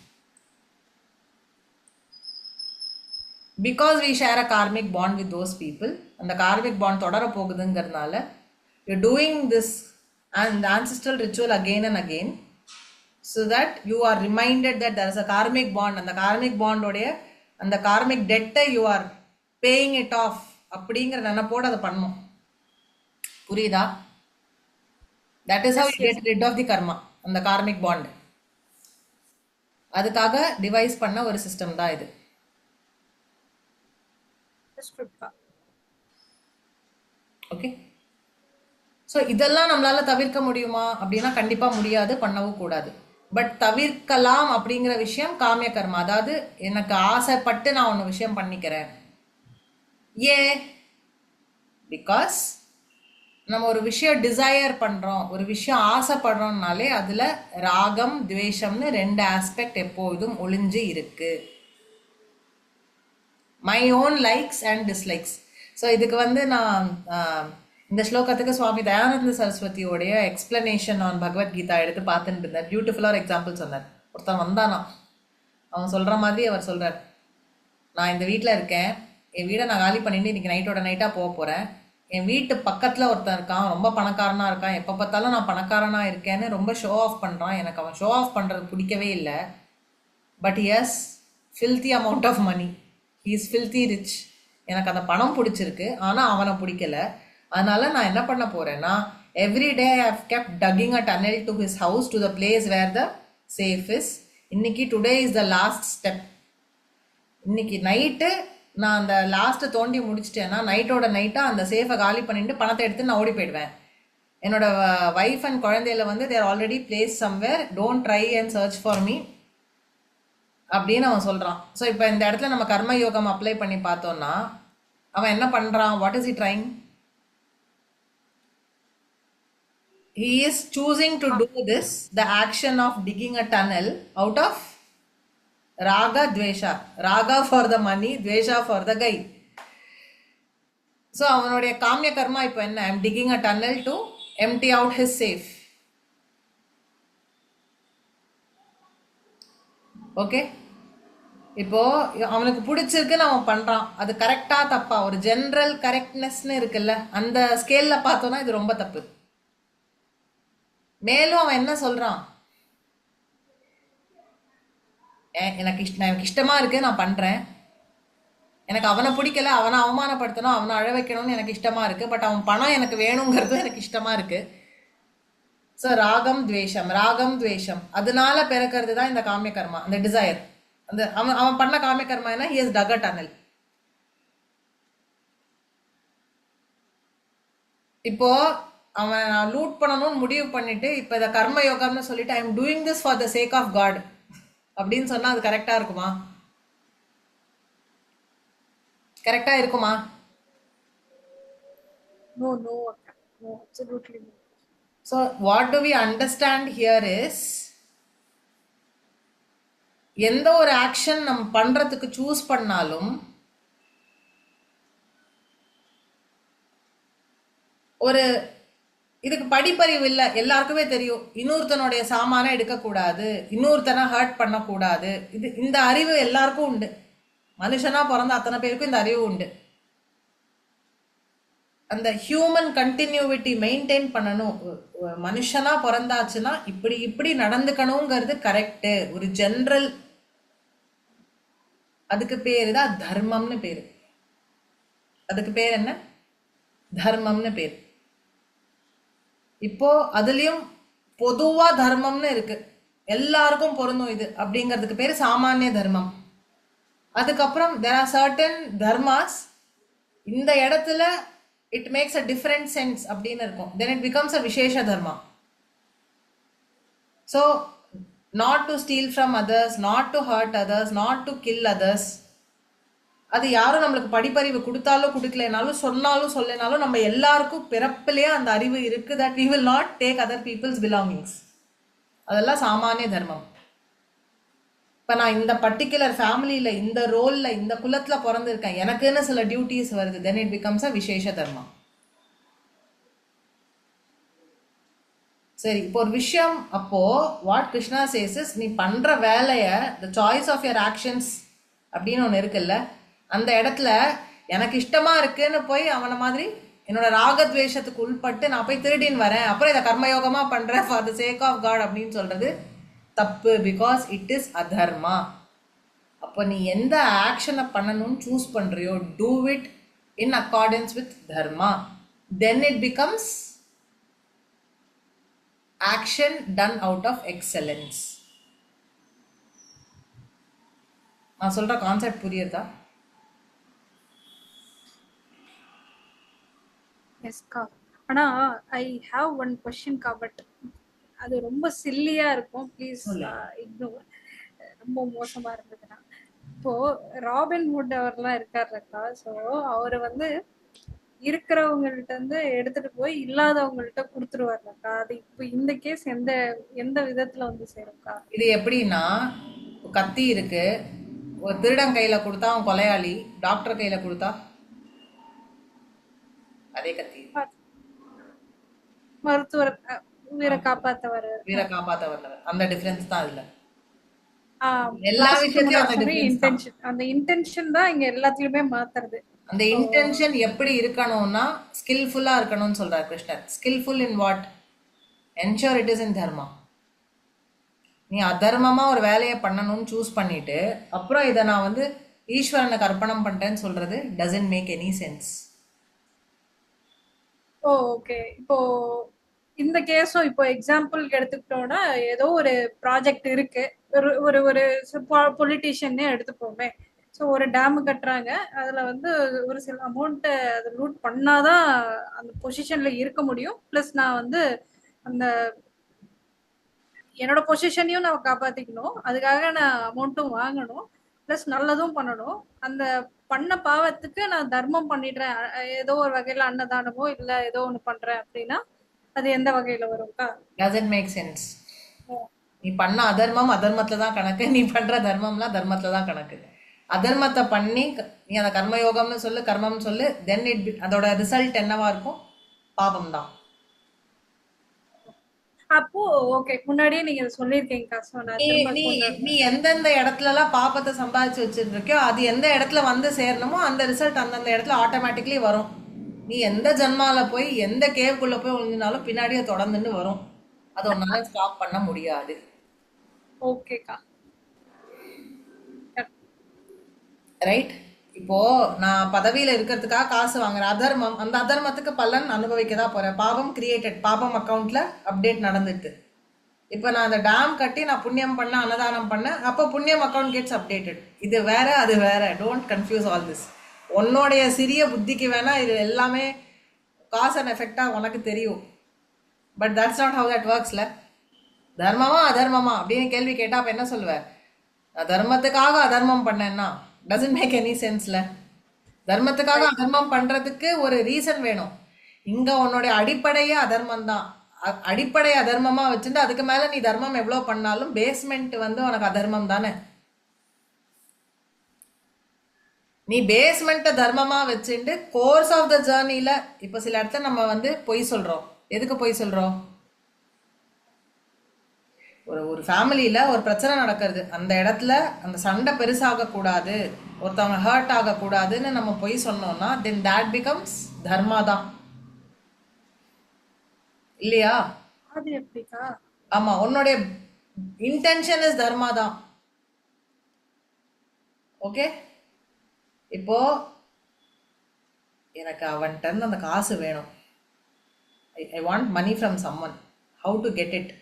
Because we share a karmic bond with those people. அந்த கார்மிக் பாண்ட் தொடர போகுதுங்கிறதுனால you doing this and ancestral ritual again and again so that you are reminded that there is a karmic bond. அந்த karmic பாண்டோடைய அந்த karmic டெட்டை you are paying it off அப்படிங்கிற நினைப்போடு அதை பண்ணும். புரியுதா? That is how you get rid of the karma, அந்த கார்மிக் பாண்ட். அதுக்காக டிவைஸ் பண்ண ஒரு சிஸ்டம் தான் இது. ஓகே, ஸோ இதெல்லாம் நம்மளால தவிர்க்க முடியுமா அப்படின்னா கண்டிப்பா முடியாது, பண்ணவும் கூடாது. பட் தவிர்க்கலாம் அப்படிங்கிற விஷயம் காமிய கர்மா. அதாவது எனக்கு ஆசைப்பட்டு நான் ஒன்று விஷயம் பண்ணிக்கிறேன். ஏன்? பிகாஸ் நம்ம ஒரு விஷயம் டிசையர் பண்றோம், ஒரு விஷயம் ஆசைப்படுறோம்னாலே அதுல ராகம் துவேஷம்னு ரெண்டு ஆஸ்பெக்ட் எப்போதும் ஒளிஞ்சு இருக்கு. My own likes and dislikes. So இதுக்கு வந்து நான் இந்த ஸ்லோகத்துக்கு சுவாமி தயானந்த சரஸ்வதியோடைய எக்ஸ்பிளனேஷன் ஆன் பகவத்கீதா எடுத்து பார்த்துட்டு இருந்தேன். பியூட்டிஃபுல்லாக ஒரு எக்ஸாம்பிள் சொன்னார். ஒருத்தன் வந்தானா, அவன் சொல்கிற மாதிரி அவர் சொல்கிறார், நான் இந்த வீட்டில் இருக்கேன், என் வீடை நான் காலி பண்ணிட்டு இன்றைக்கி நைட்டோட நைட்டாக போக போகிறேன். என் வீட்டு பக்கத்தில் ஒருத்தன் இருக்கான், ரொம்ப பணக்காரனாக இருக்கான், எப்போ பார்த்தாலும் நான் பணக்காரனாக இருக்கேன்னு ரொம்ப ஷோ ஆஃப் பண்ணுறான். எனக்கு அவன் ஷோ ஆஃப் பண்ணுறது பிடிக்கவே இல்லை. But as filthy amount of money, he is filthy rich. எனக்கு அந்த பணம் பிடிச்சிருக்கு, ஆனால் அவனை பிடிக்கல. அதனால நான் என்ன பண்ண போறேன்னா, every day I have kept digging a tunnel to his house to the place where the safe is. இன்னைக்கு today is the last step. இன்னைக்கு நைட்டு நான் அந்த லாஸ்ட்டை தோண்டி முடிச்சிட்டேன்னா நைட்டோட நைட்டாக அந்த சேஃபை காலி பண்ணிட்டு பணத்தை எடுத்து நான் ஓடி போயிடுவேன். என்னோட ஒய்ஃப் அண்ட் குழந்தையில வந்து there already place somewhere, don't try and search for me அப்படின்னு அவன் சொல்கிறான். ஸோ இப்போ இந்த இடத்துல நம்ம கர்ம யோகம் அப்ளை பண்ணி பார்த்தோம்னா அவன் என்ன பண்ணுறான்? What is he trying? He is choosing to do this, the action of digging a tunnel, out of raga dvesha. Raga for the money, dvesha for the guy. So அவனுடைய காமிய கர்மா இப்போ என்ன? I am digging a tunnel to empty out his safe. Okay, இப்போ அவனுக்கு பிடிச்சிருக்குன்னு அவன் பண்றான். அது கரெக்டா தப்பா? ஒரு ஜென்ரல் கரெக்ட்னஸ்ன்னு இருக்குல்ல, அந்த ஸ்கேல்ல பார்த்தோம்னா இது ரொம்ப தப்பு. மேலும் அவன் என்ன சொல்றான்? எனக்கு இஷ்டமா இருக்கு, நான் பண்றேன். எனக்கு அவனை பிடிக்கல, அவனை அவமானப்படுத்தணும், அவனை அழ வைக்கணும்னு எனக்கு இஷ்டமா இருக்கு. பட் அவன் பணம் எனக்கு வேணுங்கிறது எனக்கு இஷ்டமா இருக்கு. ஸோ ராகம் துவேஷம், ராகம் துவேஷம் அதனால பிறக்கிறது தான் இந்த காமிய கர்மா, அந்த டிசையர். அந்த அவன் பண்ண காமிய கர்மா என்ன? He is dug a tunnel. இப்போ அவன் நான் லூட் பண்ணணும்னு முடிவு பண்ணிட்டு இப்போ இதை கர்ம யோகம்னு சொல்லிட்டு I am doing this for the sake of God அப்படின்னு சொன்னா அது கரெக்டா இருக்குமா? கரெக்டா இருக்குமா? No, no, no, absolutely no. So what do we understand here is, எந்த ஒரு ஆக்ஷன் நம்ம பண்றதுக்கு சூஸ் பண்ணாலும் ஒரு இதுக்கு படிப்பறிவு இல்லை. எல்லாருக்குமே தெரியும் இன்னொருத்தனுடைய சாமான எடுக்கக்கூடாது, இன்னொருத்தனை ஹர்ட் பண்ணக்கூடாது. இந்த அறிவு எல்லாருக்கும் உண்டு. மனுஷனா பிறந்த அத்தனை பேருக்கும் இந்த அறிவு உண்டு. அந்த ஹியூமன் கண்டினியூவிட்டி மெயின்டைன் பண்ணணும். மனுஷனா பிறந்தாச்சுன்னா இப்படி இப்படி நடந்துக்கணுங்கிறது கரெக்டு. ஒரு ஜென்ரல், அதுக்கு பேரு தான் தர்மம்னு பேரு. அதுக்கு பேர் என்ன? தர்மம்னு பேர். இப்போ அதுலயும் பொதுவா தர்மம்னு இருக்கு, எல்லாருக்கும் பொருந்தும் இது அப்படிங்கிறதுக்கு பேரு சாமானிய தர்மம். அதுக்கப்புறம் there are certain dharmas இந்த இடத்துல it makes a different sense அப்படின்னு இருக்கும், then it becomes a விசேஷ தர்மா. So not to steal from others, not to hurt others, not to kill others. அது யாரும் நம்மளுக்கு படிப்பறிவு கொடுத்தாலும் கொடுக்கலனாலும் சொன்னாலும் சொல்லனாலும் நம்ம எல்லாருக்கும் பிறப்பிலேயே அந்த அறிவு இருக்கு that we will not take other people's belongings. அதெல்லாம் சாமானிய தர்மம். இப்போ நான் இந்த பர்டிகுலர் ஃபேமிலியில் இந்த ரோலில் இந்த குலத்தில் பிறந்திருக்கேன், எனக்குன்னு சில டியூட்டிஸ் வருது, then it becomes a விசேஷ தர்மா. சரி, இப்போ ஒரு விஷயம், அப்போ வாட் கிருஷ்ணா சேஸ் இஸ், நீ பண்ற வேலையை the choice of your actions அப்படின்னு ஒன்று இருக்குல்ல, அந்த இடத்துல எனக்கு இஷ்டமா இருக்குன்னு போய் அவனை மாதிரி என்னோட ராகத்வேஷத்துக்கு உள்பட்டு நான் போய் திருடின்னு வரேன், அப்புறம் இதை கர்மயோகமா பண்றேன் for the sake of God அப்படின்னு சொல்றது தப்பு. Because it is adharma. அப்போ நீ எந்த ஆக்ஷனை பண்ணணும்னு சூஸ் பண்றியோ, do it in accordance with dharma, then it becomes action done out of excellence. நான் சொல்ற கான்செப்ட் புரியுதா? எஸ்கா. ஆனா ஐ ஹாவ் ஒன் கொஸ்டின் கா, பட் அது ரொம்ப சில்லியா இருக்கும், ப்ளீஸ் இக்னோர். ரொம்ப மோசமா இருந்ததுன்னா, இப்போ ராபின் ஹுட் அவர்லாம் இருக்காருக்கா, ஸோ அவரு வந்து இருக்கிறவங்கள்ட்ட இருந்து எடுத்துட்டு போய் இல்லாதவங்கள்ட்ட கொடுத்துருவாருக்கா. அது இப்போ இந்த கேஸ் எந்த எந்த விதத்துல வந்து சேரும்க்கா? இது எப்படின்னா, கத்தி இருக்கு, ஒரு திருடன் கையில கொடுத்தா அவன் கொலையாளி, டாக்டர் கையில கொடுத்தா அதே கத்தி மருத்துவர் உயிரை காப்பாத்தவர், உயிரை காப்பாத்த வந்தவர், அந்த டிஃபரன்ஸ் தான் அதுல. எல்லா விஷயத்தையும் அந்த இன்டென்ஷன் தான் இங்க எல்லாத்துலயுமே மாத்துறது. அந்த இன்டென்ஷன் எப்படி இருக்கணும்னா ஸ்கில்ஃபுல்லா இருக்கணும்னு சொல்றார் கிருஷ்ணர். Skilful in what? Ensure it is in dharma. நீ அதர்மமா ஒரு வேலையை பண்ணணும்னு சூஸ் பண்ணிட்டு அப்புறம் இதை நான் வந்து ஈஸ்வரனுக்கு அர்ப்பணம் பண்ணிட்டேன்னு சொல்றது doesn't make any sense. Okay, இப்போ இந்த கேஸும் இப்போ எக்ஸாம்பிள் எடுத்துக்கிட்டோம்னா, ஏதோ ஒரு ப்ராஜெக்ட் இருக்கு, ஒரு ஒரு பொலிட்டீஷியன்னே எடுத்துப்போமே. ஸோ ஒரு டேம் கட்டுறாங்க, அதுல வந்து ஒரு சில அமௌண்ட்டை அதை லூட் பண்ணாதான் அந்த பொசிஷன்ல இருக்க முடியும். ப்ளஸ் நான் வந்து அந்த என்னோட பொசிஷனையும் நான் காப்பாத்திக்கணும், அதுக்காக நான் அமௌண்ட்டும் வாங்கணும், ப்ளஸ் நல்லதும் பண்ணணும். அந்த பண்ண பாவத்துக்கு நான் தர்மம் பண்ணிடுறேன், ஏதோ ஒரு வகையில அன்னதானமோ இல்ல ஏதோ ஒண்ணு பண்றேன் அப்படின்னா அது எந்த வகையில வரும்க்கா? Doesn't make sense. நீ பண்ண அதர்மம் அதர்மத்துல தான் கணக்கு, நீ பண்ற தர்மம்லாம் தர்மத்துல தான் கணக்கு. அதர்மத்தை பண்ணி நீ அந்த கர்மயோகம்னு சொல்லு, கர்மம்னு சொல்லு, தென் இட் அதோட ரிசல்ட் என்னவா இருக்கும்? பாபம் தான். அப்போ ஓகே, முன்னாடியே நீங்க சொல்லிருக்கீங்க, நீ எந்தெந்த இடத்துல எல்லாம் பாப்பத்தை சம்பாதிச்சு வச்சுட்டு இருக்கியோ அது எந்த இடத்துல வந்து சேரணுமோ அந்த ரிசல்ட் அந்தந்த இடத்துல ஆட்டோமேட்டிக்லி வரும். நீ எந்த ஜன்மால போய் எந்த கேவ்க்குள்ள போய் ஒழிஞ்சினாலும் பின்னாடியே தொடர்ந்துன்னு வரும், அதை உன்னால ஸ்டாப் பண்ண முடியாது. ஓகேக்கா, ரைட். இப்போ நான் பதவியில இருக்கிறதுக்காக காசு வாங்குறேன், அதர்மம், அந்த அதர்மத்துக்கு பலன் அனுபவிக்கதான் போறேன். பாபம் கிரியேட்டட், பாபம் அக்கௌண்ட்ல அப்டேட் நடந்துட்டு. இப்போ நான் அந்த டேம் கட்டி நான் புண்ணியம் பண்ண, அன்னதானம் பண்ண, அப்போ புண்ணியம் அக்கௌண்ட் கெட்ஸ் அப்டேட்டட். இது வேற அது வேற, டோன்ட் கன்ஃபியூஸ் ஆல் திஸ். உன்னோடைய சிறிய புத்திக்கு வேணா இது எல்லாமே காஸ் அண்ட் எஃபெக்டா உனக்கு தெரியும், but that's not how that ஒர்க்ஸ்ல. தர்மமா அதர்மமா அப்படின்னு கேள்வி கேட்டா அப்ப என்ன சொல்லுவேன்? தர்மத்துக்காக அதர்மம் பண்ணேன்னா டசன்ட் மேக் எனி சென்ஸ்ல. தர்மத்துக்காக அதர்மம் பண்றதுக்கு ஒரு ரீசன் வேணும். இங்க உன்னுடைய அடிப்படையே அதர்மம் தான். அடிப்படை அதர்மமா வச்சுட்டு அதுக்கு மேல நீ தர்மம் எவ்வளவு பண்ணாலும் பேஸ்மெண்ட் வந்து உனக்கு அதர்மம் தானே. நீ பேஸ்மெண்ட்டை தர்மமா வச்சுட்டு கோர்ஸ் ஆஃப் த ஜேர்னில இப்போ சில இடத்துல நம்ம வந்து பொய் சொல்றோம். எதுக்கு பொய் சொல்றோம்? ஒரு ஃபேமிலியில ஒரு பிரச்சனை நடக்கிறது, அந்த இடத்துல அந்த சண்டை பெருசாக கூடாது, ஒருத்தவங்க ஹர்ட் ஆகக்கூடாதுன்னு நம்ம பொய் சொன்னோம்னா தென் that becomes தர்மா தான், இல்லையா? அது எப்படிக்கா? ஆமா, உன்னுடைய இன்டென்ஷன் இஸ் தர்மா தான். ஓகே, இப்போ எனக்கு அவன்கிட்ட இருந்து அந்த காசு வேணும், I want money from someone, how to get it?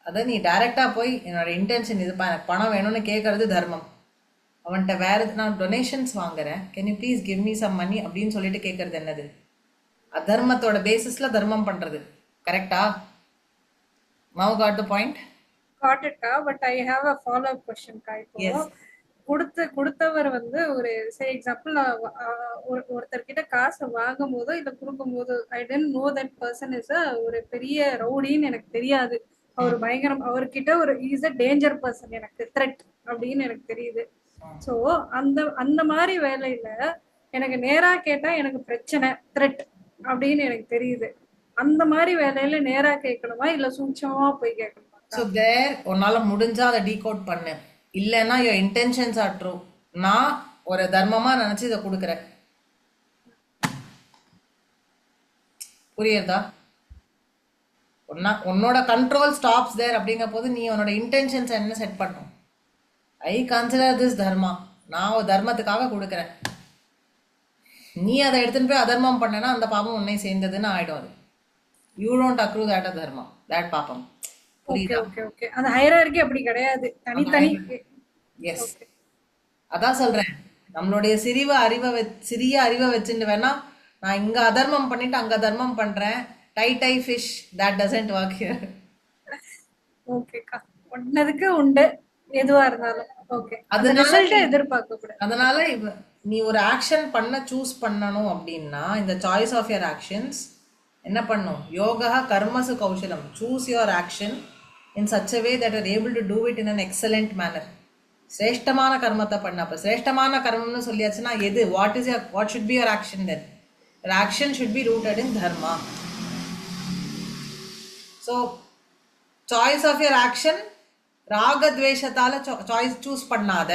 அதை நீ டைரக்டா போய் என்னோட இன்டென்ஷன் இதுப்பா, எனக்கு பணம் வேணும்னு கேட்கறது தர்மம். அவன்கிட்ட வேற நான் டொனேஷன்ஸ் வாங்குறேன், can you please give me some money அப்படின்னு சொல்லிட்டு கேட்கறது என்னது? அதர்மத்தோட பேசிஸ்ல தர்மம் பண்றது. கரெக்டா? Now got the point. Got it கா, but I have a follow up question கா. இப்போ எஸ். கொடுத்தவர் வந்து ஒரு சே எக்ஸாம்பிள், நான் ஒருத்தர்கிட்ட காசை வாங்கும் போதோ இல்ல கொடுக்கும் போதோ I don't know that person is ஒரு பெரிய ரவுடின்னு எனக்கு தெரியாது. அவர் பயங்கரம், அவர்கிட்ட ஒரு இஸ் அ டேஞ்சர் பர்சன், எனக்கு த்ரெட் அப்படின்னு எனக்கு தெரியுது. ஸோ அந்த அந்த மாதிரி வேலையில எனக்கு நேரா கேட்டா எனக்கு பிரச்சனை, த்ரெட் அப்படின்னு எனக்கு தெரியுது. அந்த மாதிரி வேலையில நேரா கேட்கணுமா இல்ல சூட்சமா போய் கேட்கணுமா? ஸோ தேர் உன்னால முடிஞ்சா அதை டீகோட் பண்ணு. இல்லைன்னா யோர் இன்டென்ஷன்ஸ் ஆர் ட்ரூ. நான் ஒரு தர்மமா நினைச்சு இதை கொடுக்குறேன். புரியுறதா? உன்னோட கண்ட்ரோல் ஸ்டாப்ஸ் தேர் அப்படிங்கிற போது நீ உன்னோட இன்டென்ஷன்ஸ் என்ன செட் பண்ணும்? ஐ கன்சிடர் திஸ் தர்மா, நான் ஒரு தர்மத்துக்காக கொடுக்குறேன். நீ அதை எடுத்துன்னு போய் அதர்மம் பண்ணனா அந்த பாபம் உன்னை சேர்ந்ததுன்னு ஆயிடும். அது you don't accrue that adharma, that பாபம். Okay okay okay. அந்த ஹையரார்கி அப்படி கிடையாது, தனித்தனி. எஸ், அதான் சொல்றேன். நம்மளுடைய சிறிய அறிவை வச்சுட்டு வேணா நான் இங்க அதர்மம் பண்ணிட்டு அங்க தர்மம் பண்றேன். Die fish that doesn't work here. ஓகேக்கா, ஒன்னதுக்கு உண்டு எதுவா இருந்தாலும். ஓகே, அந்த ரிசல்ட்டை எதிர்பார்க்க கூடாது. அதனால நீ ஒரு ஆக்ஷன் பண்ண சூஸ் பண்ணணும் அப்படின்னா இந்த சாய்ஸ் ஆஃப் யுவர் ஆக்ஷன்ஸ் என்ன பண்ணும்? யோகா கர்மசு கௌசலம். Choose your action in such a way that are able to do it in an excellent manner. சிரேஷ்டமான கர்மத்தை பண்ண. அப்போ சிரேஷ்டமான கர்மம்னு சொல்லியாச்சுன்னா எது? What should be your action then? Your action should be rooted in dharma. So choice of your action ராகத்வேஷத்தால choice choose பண்ணாத.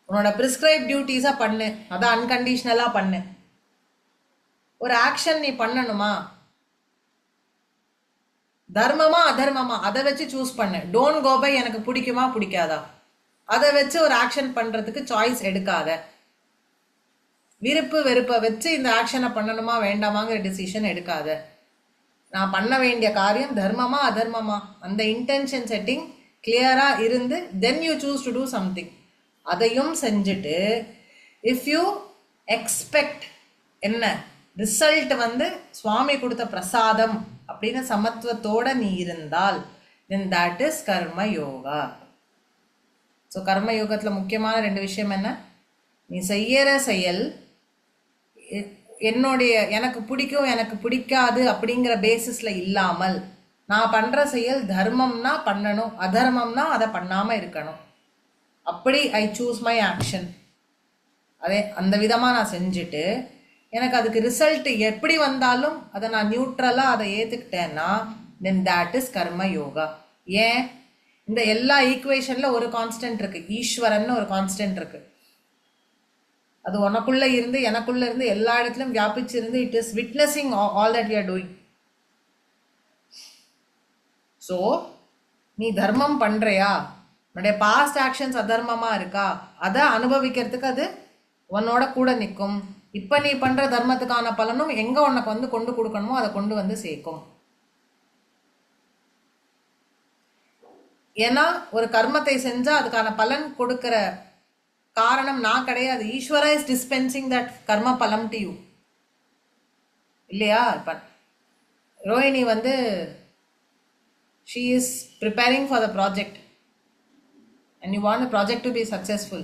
உன்னோட ப்ரிஸ்கிரைப் டியூட்டிஸா பண்ணு, அதை அன்கண்டிஷனலா பண்ணு. ஒரு ஆக்ஷன் நீ பண்ணணுமா, தர்மமா அதர்மமா அதை வச்சு சூஸ் பண்ணு. டோன்ட் கோ பை எனக்கு பிடிக்குமா பிடிக்காதா, அதை வச்சு ஒரு ஆக்ஷன் பண்றதுக்கு சாய்ஸ் எடுக்காத. விருப்பு வெறுப்பை வச்சு இந்த ஆக்ஷனை பண்ணணுமா வேண்டாமாங்கிற டிசிஷன் எடுக்காத. நான் பண்ண வேண்டிய காரியம் தர்மமா அதர்மமா, அந்த இன்டென்ஷன் செட்டிங் கிளியரா இருந்து then you choose to do something. அதையும் செஞ்சுட்டு இஃப் யூ எக்ஸ்பெக்ட் என்ன ரிசல்ட் வந்து சுவாமி கொடுத்த பிரசாதம் அப்படின்னு சமத்துவத்தோட நீ இருந்தால் தென் தட் இஸ் கர்ம யோகா. ஸோ கர்ம யோகத்தில் முக்கியமான 2 விஷயம் என்ன? நீ செய்யற செயல் என்னுடைய எனக்கு பிடிக்கும் எனக்கு பிடிக்காது அப்படிங்கிற பேசிஸ்ல இல்லாமல் நான் பண்ற செயல் தர்மம்னா பண்ணணும், அதர்மம்னா அதை பண்ணாம இருக்கணும். அப்படி ஐ சூஸ் மை ஆக்ஷன். அதே அந்த விதமாக நான் செஞ்சுட்டு எனக்கு அதுக்கு ரிசல்ட் எப்படி வந்தாலும் அதை நான் நியூட்ரலாக அதை ஏற்றுக்கிட்டேன்னா தென் தேட் இஸ் கர்ம யோகா. ஏன்? இந்த எல்லா ஈக்குவேஷனில் ஒரு கான்ஸ்டன்ட் இருக்கு, ஈஸ்வரன் ஒரு கான்ஸ்டன்ட் இருக்கு. அது உனக்குள்ள இருந்து எனக்குள்ள இருந்து எல்லா இடத்துலையும் வியாபிச்சிருந்து it is witnessing all that we are doing. So நீ தர்மம் பண்றியா, உன்னுடைய பாஸ்ட் ஆக்ஷன்ஸ் அதர்மமா இருக்கா, அதை அனுபவிக்கிறதுக்கு அது உன்னோட கூட நிற்கும். இப்போ நீ பண்ற தர்மத்துக்கான பலனும் எங்க உனக்கு வந்து கொண்டு கொடுக்கணுமோ அதை கொண்டு வந்து சேர்க்கும். ஏன்னா ஒரு கர்மத்தை செஞ்சா அதுக்கான பலன் கொடுக்கிற காரணம் நான் கிடையாது. ஈஸ்வரா இஸ் டிஸ்பென்சிங் தட் கர்ம பலம் டு யூ, இல்லையா? இப்போ ரோஹிணி வந்து she is preparing for the project and you want the project to be successful.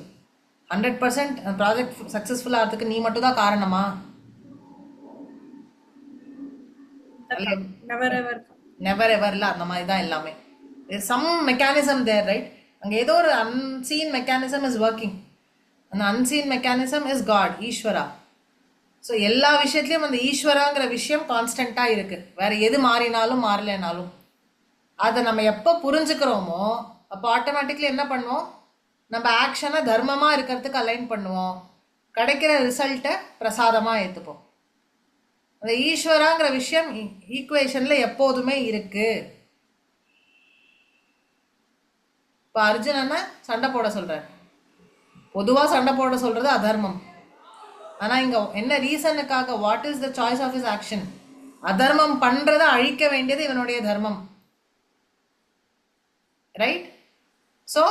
100% project successful ஆகிறதுக்கு நீ மட்டும் தான் காரணமா? நெவர் எவர்ல அந்த மாதிரி தான் எல்லாமே. சம் மெக்கானிசம் தேர், ரைட்? அங்கே ஏதோ ஒரு அன்சீன் மெக்கானிசம் இஸ் ஒர்க்கிங். அந்த அன்சீன் மெக்கானிசம் இஸ் காட், ஈஸ்வரா. ஸோ எல்லா விஷயத்துலையும் அந்த ஈஸ்வராங்கிற விஷயம் கான்ஸ்டண்ட்டாக இருக்கு, வேற எது மாறினாலும் மாறலைனாலும். அதை நம்ம எப்போ புரிஞ்சுக்கிறோமோ அப்போ ஆட்டோமேட்டிக்லி என்ன பண்ணுவோம், நம்ம ஆக்ஷனை தர்மமாக இருக்கிறதுக்கு அலைன் பண்ணுவோம், கிடைக்கிற ரிசல்ட்டை பிரசாதமாக ஏற்றுப்போம். அந்த ஈஸ்வராங்கிற விஷயம் ஈக்குவேஷனில் எப்போதுமே இருக்கு. இப்போ அர்ஜுனனை சண்டை போட சொல்கிறார். பொதுவாக சண்டை போட சொல்கிறது அதர்மம். ஆனால் இங்கே என்ன ரீசனுக்காக, what is the choice of his action? அதர்மம் பண்ணுறதை அழிக்க வேண்டியது இவனுடைய தர்மம், ரைட்? ஸோ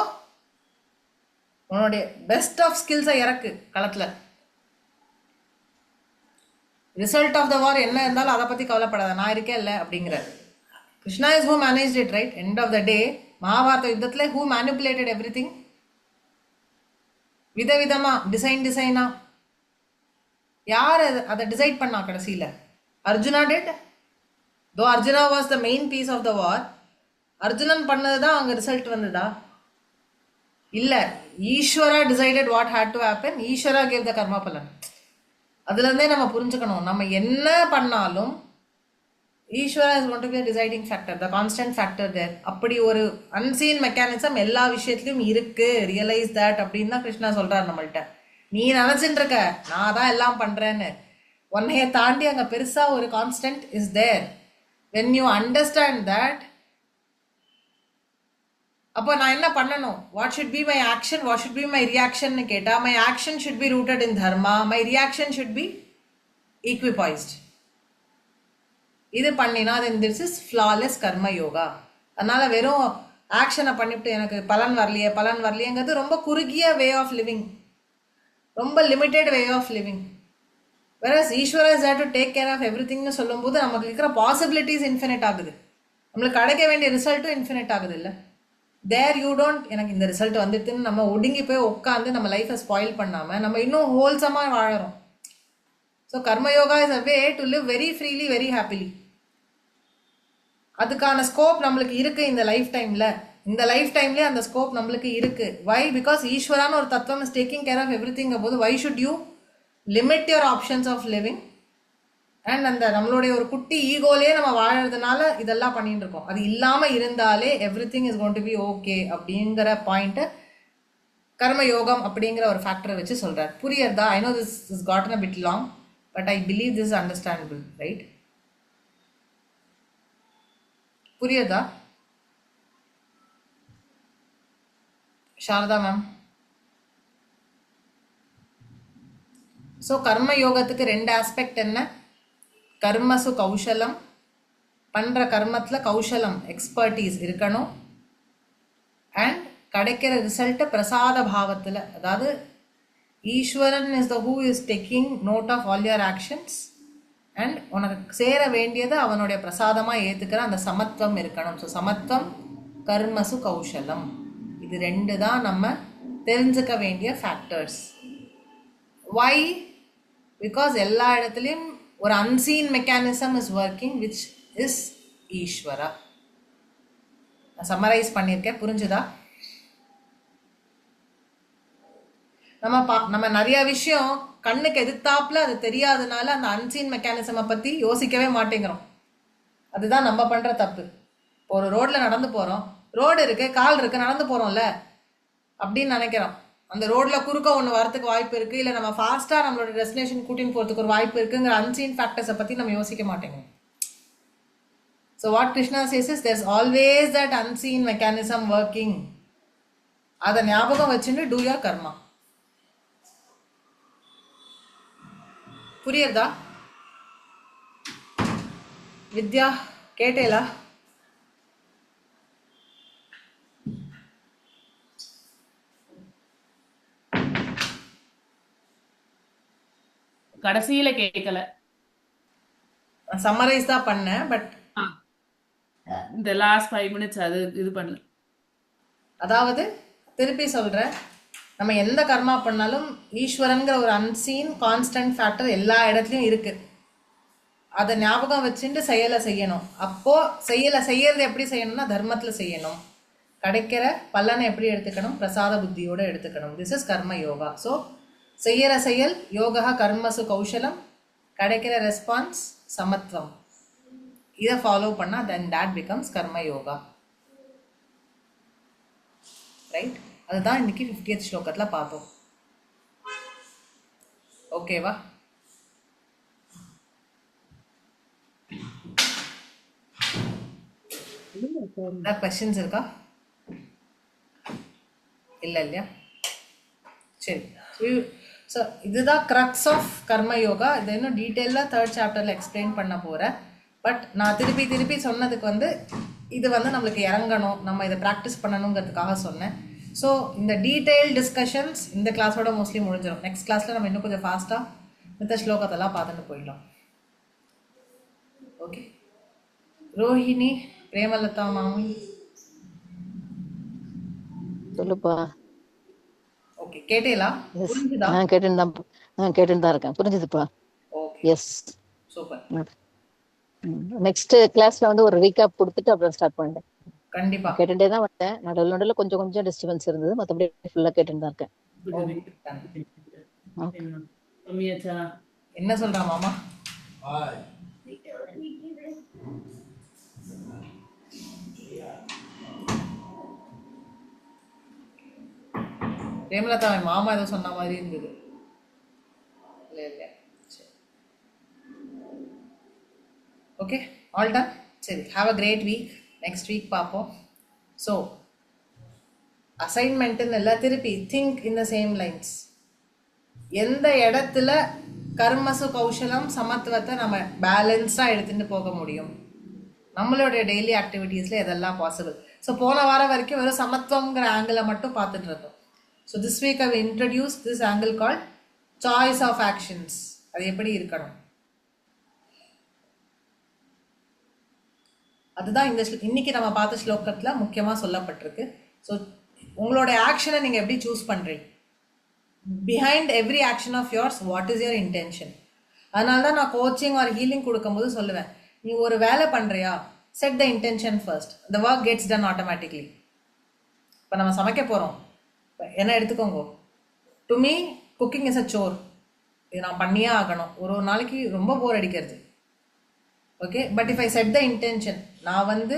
உன்னுடைய பெஸ்ட் ஆஃப் ஸ்கில்ஸை இறக்கு களத்தில். ரிசல்ட் ஆஃப் த வார் என்ன இருந்தாலும் அதை பற்றி கவலைப்படாத, நான் இருக்கே இல்லை அப்படிங்கிற. Krishna is who manage it, right? End of the day Mahabharata யுத்தத்தில் ஹூ மேனிப்புலேட்டட் எவ்ரி திங்? விதவிதமாக டிசைனா யார் அதை டிசைட் பண்ணா கடைசியில்? Arjuna did. Though Arjuna was the main piece of the war. Arjunan பண்ணது தான் அங்கே ரிசல்ட் வந்ததா? இல்லை, Ishvara decided what had to happen. Ishvara gave the karma பலன். அதுலேருந்தே நம்ம புரிஞ்சுக்கணும், நம்ம என்ன பண்ணாலும் Ishvara is going to be a deciding factor, the constant factor there. அப்படி ஒரு unseen mechanism எல்லா விஷயத்துலையும் இருக்கு. ரியலைஸ் தட் அப்படின்னு தான் கிருஷ்ணா சொல்றாரு நம்மள்கிட்ட. நீ நினச்சிட்டு இருக்க நான் தான் எல்லாம் பண்றேன்னு, உன்னைய தாண்டி அங்கே பெருசா ஒரு constant is there. when you understand that, அப்போ நான் என்ன பண்ணணும்? What should be my action, what should be my reaction கேட்டா, my action should be rooted in dharma, my reaction should be equipoised. இது பண்ணினா தென் திஸ் இஸ் ஃப்ளாலெஸ் கர்ம யோகா. அதனால வெறும் ஆக்ஷனை பண்ணிவிட்டு எனக்கு பலன் வரலையேங்கிறது ரொம்ப குறுகிய வே ஆஃப் லிவிங், ரொம்ப limited way of living. Whereas Ishwara is there to take care of every திங்னு சொல்லும்போது நமக்கு இருக்கிற பாசிபிலிட்டிஸ் இன்ஃபினிட் ஆகுது, நம்மளுக்கு கிடைக்க வேண்டிய ரிசல்ட்டும் இன்ஃபினிட் ஆகுது. இல்லை தேர் யூ டோன்ட் எனக்கு இந்த ரிசல்ட் வந்துட்டுன்னு நம்ம ஒடுங்கி போய் உட்காந்து நம்ம லைஃப்பை ஸ்பாயில் பண்ணாமல் நம்ம இன்னும் ஹோல்சமாக வாழறோம். So karma yoga is a way to live very freely, very happily. அதுக்கான ஸ்கோப் நம்மளுக்கு இருக்குது இந்த லைஃப் டைம்லேயே அந்த ஸ்கோப் நம்மளுக்கு இருக்குது. வை? பிகாஸ் ஈஸ்வரான ஒரு தத்துவம் is taking care of every thing. போது why should you limit your options of living? And அந்த நம்மளுடைய ஒரு குட்டி ஈகோலேயே நம்ம வாழறதுனால இதெல்லாம் பண்ணிட்டு இருக்கோம். அது இல்லாமல் இருந்தாலே everything is going to be okay அப்படிங்கிற பாயிண்ட்டை கர்மயோகம் அப்படிங்கிற ஒரு ஃபேக்டரை வச்சு சொல்கிறார். புரியுறதா? I know this is gotten a bit long, but I believe this understandable, right? புரியுதா சாரதா மேம்? ஸோ கர்ம யோகத்துக்கு ரெண்டு ஆஸ்பெக்ட் என்ன? கர்மசு கௌஷலம், பண்ணுற கர்மத்தில் கௌஷலம் எக்ஸ்பர்டீஸ் இருக்கணும். அண்ட் கிடைக்கிற ரிசல்ட்டை பிரசாத பாவத்தில், அதாவது Ishwaran is the who is taking note of all your actions and உனக்கு சேர வேண்டியதை அவனுடைய பிரசாதமாக ஏற்றுக்கிற அந்த சமத்துவம் இருக்கணும். ஸோ சமத்துவம், கர்மசு கௌஷலம், இது ரெண்டு தான் நம்ம தெரிஞ்சுக்க வேண்டிய ஃபேக்டர்ஸ். வை? பிகாஸ் எல்லா இடத்துலையும் ஒரு unseen mechanism is working which is ஈஸ்வரா. நான் சம்மரைஸ் பண்ணியிருக்கேன், புரிஞ்சுதா? நம்ம நிறைய விஷயம் கண்ணுக்கு எதிர்த்தாப்புல அது தெரியாதனால அந்த அன்சீன் மெக்கானிசமை பற்றி யோசிக்கவே மாட்டேங்கிறோம். அதுதான் நம்ம பண்ணுற தப்பு. இப்போ ஒரு ரோட்டில் நடந்து போகிறோம், ரோடு இருக்குது, கால் இருக்குது, நடந்து போகிறோம்ல அப்படின்னு நினைக்கிறோம். அந்த ரோட்டில் குறுக்க ஒன்று வரத்துக்கு வாய்ப்பு இருக்குது, இல்லை நம்ம ஃபாஸ்ட்டாக நம்மளோட டெஸ்டினேஷன் கூட்டின்னு போகிறதுக்கு ஒரு வாய்ப்பு இருக்குங்கிற அன்சீன் ஃபேக்டர்ஸை பற்றி நம்ம யோசிக்க மாட்டேங்கிறோம். So what Krishna says is there's always that unseen mechanism working. அதை ஞாபகம் வச்சுட்டு do your karma. புரியுறதா? வித்யா கேட்டேலா? கடைசியில கேட்கல, சம்மரைஸ் தான் பண்ணேன், பட் இந்த லாஸ்ட் 5 minutes அது இது பண்ணல. அதாவது திருப்பி சொல்கிறேன், நம்ம எந்த கர்மா பண்ணாலும் ஈஸ்வரன்கிற ஒரு அன்சீன் கான்ஸ்டன்ட் ஃபேக்டர் எல்லா இடத்துலையும் இருக்குது. அதை ஞாபகம் வச்சுட்டு செயலை செய்யணும். அப்போது செய்யறது எப்படி செய்யணும்னா தர்மத்தில் செய்யணும். கிடைக்கிற பலனை எப்படி எடுத்துக்கணும்? பிரசாத புத்தியோடு எடுத்துக்கணும். திஸ் இஸ் கர்ம யோகா. ஸோ செய்கிற செயல் யோகா கர்மசு கௌஷலம், கிடைக்கிற ரெஸ்பான்ஸ் சமத்துவம். இதை ஃபாலோ பண்ணால் தென் தேட் பிகம்ஸ் கர்ம யோகா, ரைட்? அதுதான் இன்னைக்கு 50th ஸ்லோகத்தில் பார்த்தோம். ஓகேவா? ஏதாவது கொஸ்டின்ஸ் இருக்கா? இல்லை இல்லையா? சரி. ஸோ இதுதான் க்ரக்ஸ் ஆஃப் கர்ம யோகா. இதை இன்னும் டீட்டெயிலாக 3rd சாப்டரில் எக்ஸ்பிளைன் பண்ண போகிறேன். பட் நான் திருப்பி சொன்னதுக்கு இது நம்மளுக்கு இறங்கணும், நம்ம இதை ப்ராக்டிஸ் பண்ணணுங்கிறதுக்காக சொன்னேன். ஸோ இந்த டீட்டெயில் டிஸ்கஷன்ஸ் இந்த கிளாஸோட மோஸ்ட்லி முடிஞ்சிடும். நெக்ஸ்ட் கிளாஸில் நம்ம இன்னும் கொஞ்சம் ஃபாஸ்ட்டாக மித்த ஸ்லோகத்தெல்லாம் பார்த்துட்டு போயிடலாம். ஓகே, ரோஹிணி, பிரேமலதா மாமி சொல்லுப்பா. ஓகே, கேட்டேலா? எஸ், புரிஞ்சுதா? கேட்டுன்னு தான் இருக்கேன். புரிஞ்சுதுப்பா. Okay, yes. சூப்பர். நெக்ஸ்ட் கிளாஸ்ல வந்து ஒரு ரீகேப் கொடுத்துட்டு அப்புறம் ஸ்டார்ட் பண்ணிட்டேன். கண்டிப்பா. கேட்டுட்டே தான் வந்தேன். நடுவில் கொஞ்சம் கொஞ்சம் டிஸ்டர்பன்ஸ் இருந்தது. மற்றபடி ஃபுல்லா கேட்டுன்னு தான் இருக்கேன். கம்மியாச்சா? என்ன சொல்றா மாமா? பிரேமலதா மாமா ஏதோ சொன்ன மாதிரி இருந்தது. இல்லை சரி, ஓகே, ஆல் டன். சரி, have a great week. Next week பார்ப்போம். ஸோ அசைன்மெண்ட்டுன்னு இல்லை, திருப்பி think in the same lines. எந்த இடத்துல கர்மசு கௌசலம் சமத்துவத்தை நம்ம பேலன்ஸாக எடுத்துகிட்டு போக முடியும், நம்மளோட டெய்லி ஆக்டிவிட்டீஸில் எதெல்லாம் பாசிபிள். ஸோ போன வாரம் வரைக்கும் வெறும் சமத்துவங்கிற ஆங்கிளை மட்டும் பார்த்துட்டு இருந்தோம். So this week I introduce this angle called choice of actions. அது எப்படி இருக்கணும், அதுதான் இன்னைக்கு நம்ம பார்த்த ஸ்லோகத்தில் முக்கியமாக சொல்லப்பட்டிருக்கு. ஸோ உங்களோட ஆக்ஷனை நீங்கள் எப்படி சூஸ் பண்ணுறீங்க, behind every action of yours what is your intention. அதனால தான் நான் கோச்சிங் ஆர் ஹீலிங் கொடுக்கும்போது சொல்லுவேன், நீ ஒரு வேலை பண்ணுறியா, set the intention first, the work gets done automatically. இப்போ நம்ம சமைக்க போகிறோம், என்ன எடுத்துக்கோங்க, to me cooking is a chore, இது நான் பண்ணியே ஆகணும். ஒரு நாளைக்கு ரொம்ப போர் அடிக்கிறது. Okay, but if I set the intention, நான் வந்து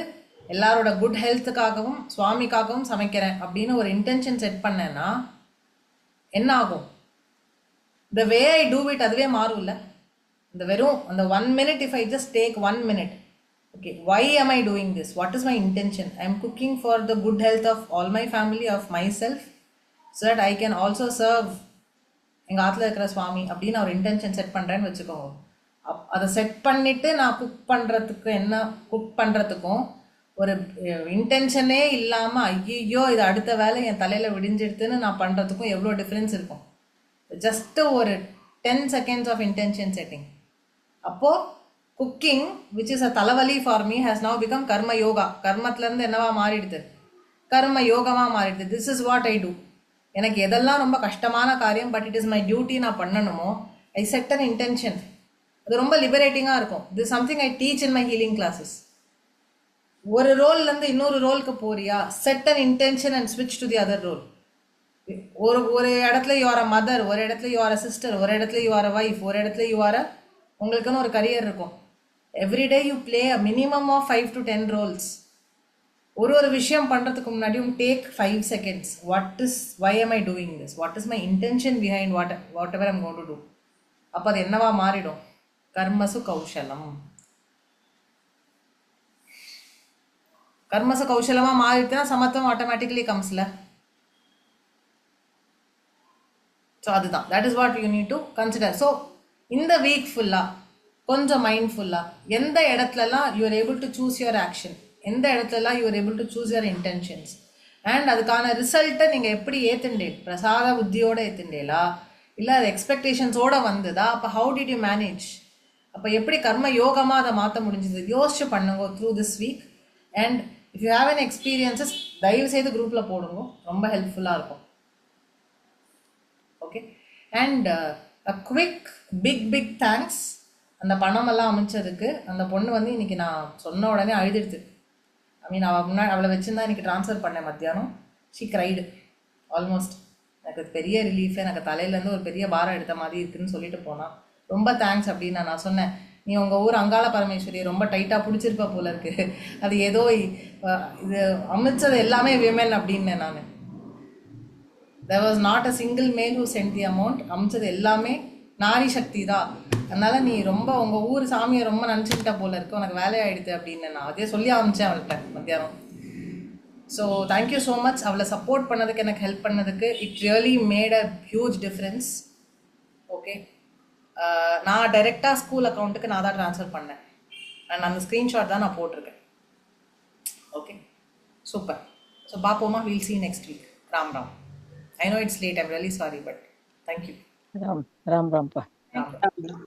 எல்லாரோட குட் ஹெல்த்துக்காகவும் சுவாமிக்காகவும் சமைக்கிறேன் அப்படின்னு ஒரு இன்டென்ஷன் செட் பண்ணேன்னா என்ன ஆகும், த வே ஐ டூ இட் அதுவே மாறும்ல. இந்த வெறும் அந்த 1 minute, if I just take 1 minute, okay, why am I doing this, what is my intention, I am cooking for the good health of all my family, of myself, so that I can also serve எங்கள் ஆற்றுல இருக்கிற சுவாமி அப்படின்னு ஒரு intention set பண்ணுறேன்னு வச்சுக்கோங்க. அதை set பண்ணிவிட்டு நான் குக் பண்ணுறதுக்கும் ஒரு இன்டென்ஷனே இல்லாமல் ஐயோ இது அடுத்த வேலை என் தலையில் விடிஞ்சிடுதுன்னு நான் பண்ணுறதுக்கும் எவ்வளோ டிஃப்ரென்ஸ் இருக்கும். ஜஸ்ட்டு ஒரு 10 seconds ஆஃப் இன்டென்ஷன் செட்டிங். அப்போது குக்கிங் விச் இஸ் அ தலைவலி for me has now become karma yoga. கர்மத்துலேருந்து என்னவா மாறிடுது, கர்ம யோகமாக மாறிடுது. This is what I do. எனக்கு எதெல்லாம் ரொம்ப கஷ்டமான காரியம் but it is my duty நான் பண்ணணுமோ, ஐ செட் அன் இன்டென்ஷன். அது ரொம்ப லிபரேட்டிங்காக இருக்கும். This something I teach in my healing classes. ஒரு ரோல்லேருந்து இன்னொரு ரோலுக்கு போறியா, செட் அன் இன்டென்ஷன் அண்ட் ஸ்விட்ச் டு தி அதர் ரோல். ஒரு இடத்துல யூ ஆர் அ மதர், ஒரு இடத்துல யூ ஆர் அ சிஸ்டர், ஒரு இடத்துல யூ ஆர் அ வைஃப், ஒரு இடத்துல யூ ஆர் அ உங்களுக்குன்னு ஒரு கரியர் இருக்கும். Everyday you play a minimum of 5 to 10 roles. ஒரு விஷயம் பண்ணுறதுக்கு முன்னாடியும் take 5 seconds. Why am I doing this, what is my intention behind whatever I'm going to do. அப்போ அது என்னவா மாறிடும், கர்மசு கௌசலம். கர்மசு கௌசலமாக மாறிட்டுனா சமத்துவம் ஆட்டோமேட்டிக்கலி கம்ஸ்ல. ஸோ அதுதான், that is what you need to consider. So இந்த வீக் ஃபுல்லாக கொஞ்சம் மைண்ட்ஃபுல்லாக எந்த இடத்துலலாம் you are able to choose your action, எந்த இடத்துலலாம் you are able to choose your intentions, and அதுக்கான ரிசல்ட்டை நீங்கள் எப்படி ஏற்றுண்டே, பிரசாத புத்தியோடு ஏற்றுண்டேலா இல்லை அது எக்ஸ்பெக்டேஷன்ஸோடு வந்ததா, அப்போ ஹவு டிட் யூ மேனேஜ், அப்போ எப்படி கர்ம யோகமாக அதை மாற்ற முடிஞ்சது, யோசிச்சு பண்ணுங்க through this week. And if you have an experiences தயவு செய்து குரூப்பில் போடுங்க, ரொம்ப ஹெல்ப்ஃபுல்லாக இருக்கும். Okay, and a quick big thanks அந்த பணமெல்லாம் அமைச்சதுக்கு. அந்த பொண்ணு வந்து இன்றைக்கி நான் சொன்ன உடனே அழுதுடுது. ஐ மீன் அவளை வச்சுருந்தா இன்றைக்கி ட்ரான்ஸ்ஃபர் பண்ணேன் மத்தியானம். She cried almost. எனக்கு பெரிய ரிலீஃப், எனக்கு தலையிலேருந்து ஒரு பெரிய பாரம் எடுத்த மாதிரி இருக்குதுன்னு சொல்லிட்டு போனான். ரொம்ப தேங்க்ஸ் அப்படின்னு நான் சொன்னேன். நீ உங்கள் ஊர் அங்காள பரமேஸ்வரி ரொம்ப டைட்டாக பிடிச்சிருப்ப போல இருக்குது, அது ஏதோ இது அமைச்சது எல்லாமே விமென் அப்படின்னேன் நான். there was not a single male who sent the amount. அமைச்சது எல்லாமே நாரி சக்தி தான். அதனால் நீ ரொம்ப உங்கள் ஊர் சாமியை ரொம்ப நினச்சிக்கிட்ட போல இருக்கு, உனக்கு வேலையாயிடுது அப்படின்னு நான் அதே சொல்லி அமைச்சேன் அவள்கிட்ட மத்தியானம். So thank you so much. அவளை சப்போர்ட் பண்ணதுக்கு, எனக்கு ஹெல்ப் பண்ணதுக்கு. It really made a huge difference. Okay, நான் டைரெக்டாக ஸ்கூல் அக்கௌண்ட்டுக்கு நான் தான் ட்ரான்ஸ்ஃபர் பண்ணேன். அண்ட் அந்த ஸ்க்ரீன்ஷாட் தான் நான் போட்டிருக்கேன். Okay, super. ஸோ பார்ப்போமா, we'll see next week. Ram Ram. I know it's late. I'm really sorry, but thank you. Ram Ram ராம்ப்பா. Ram Ram.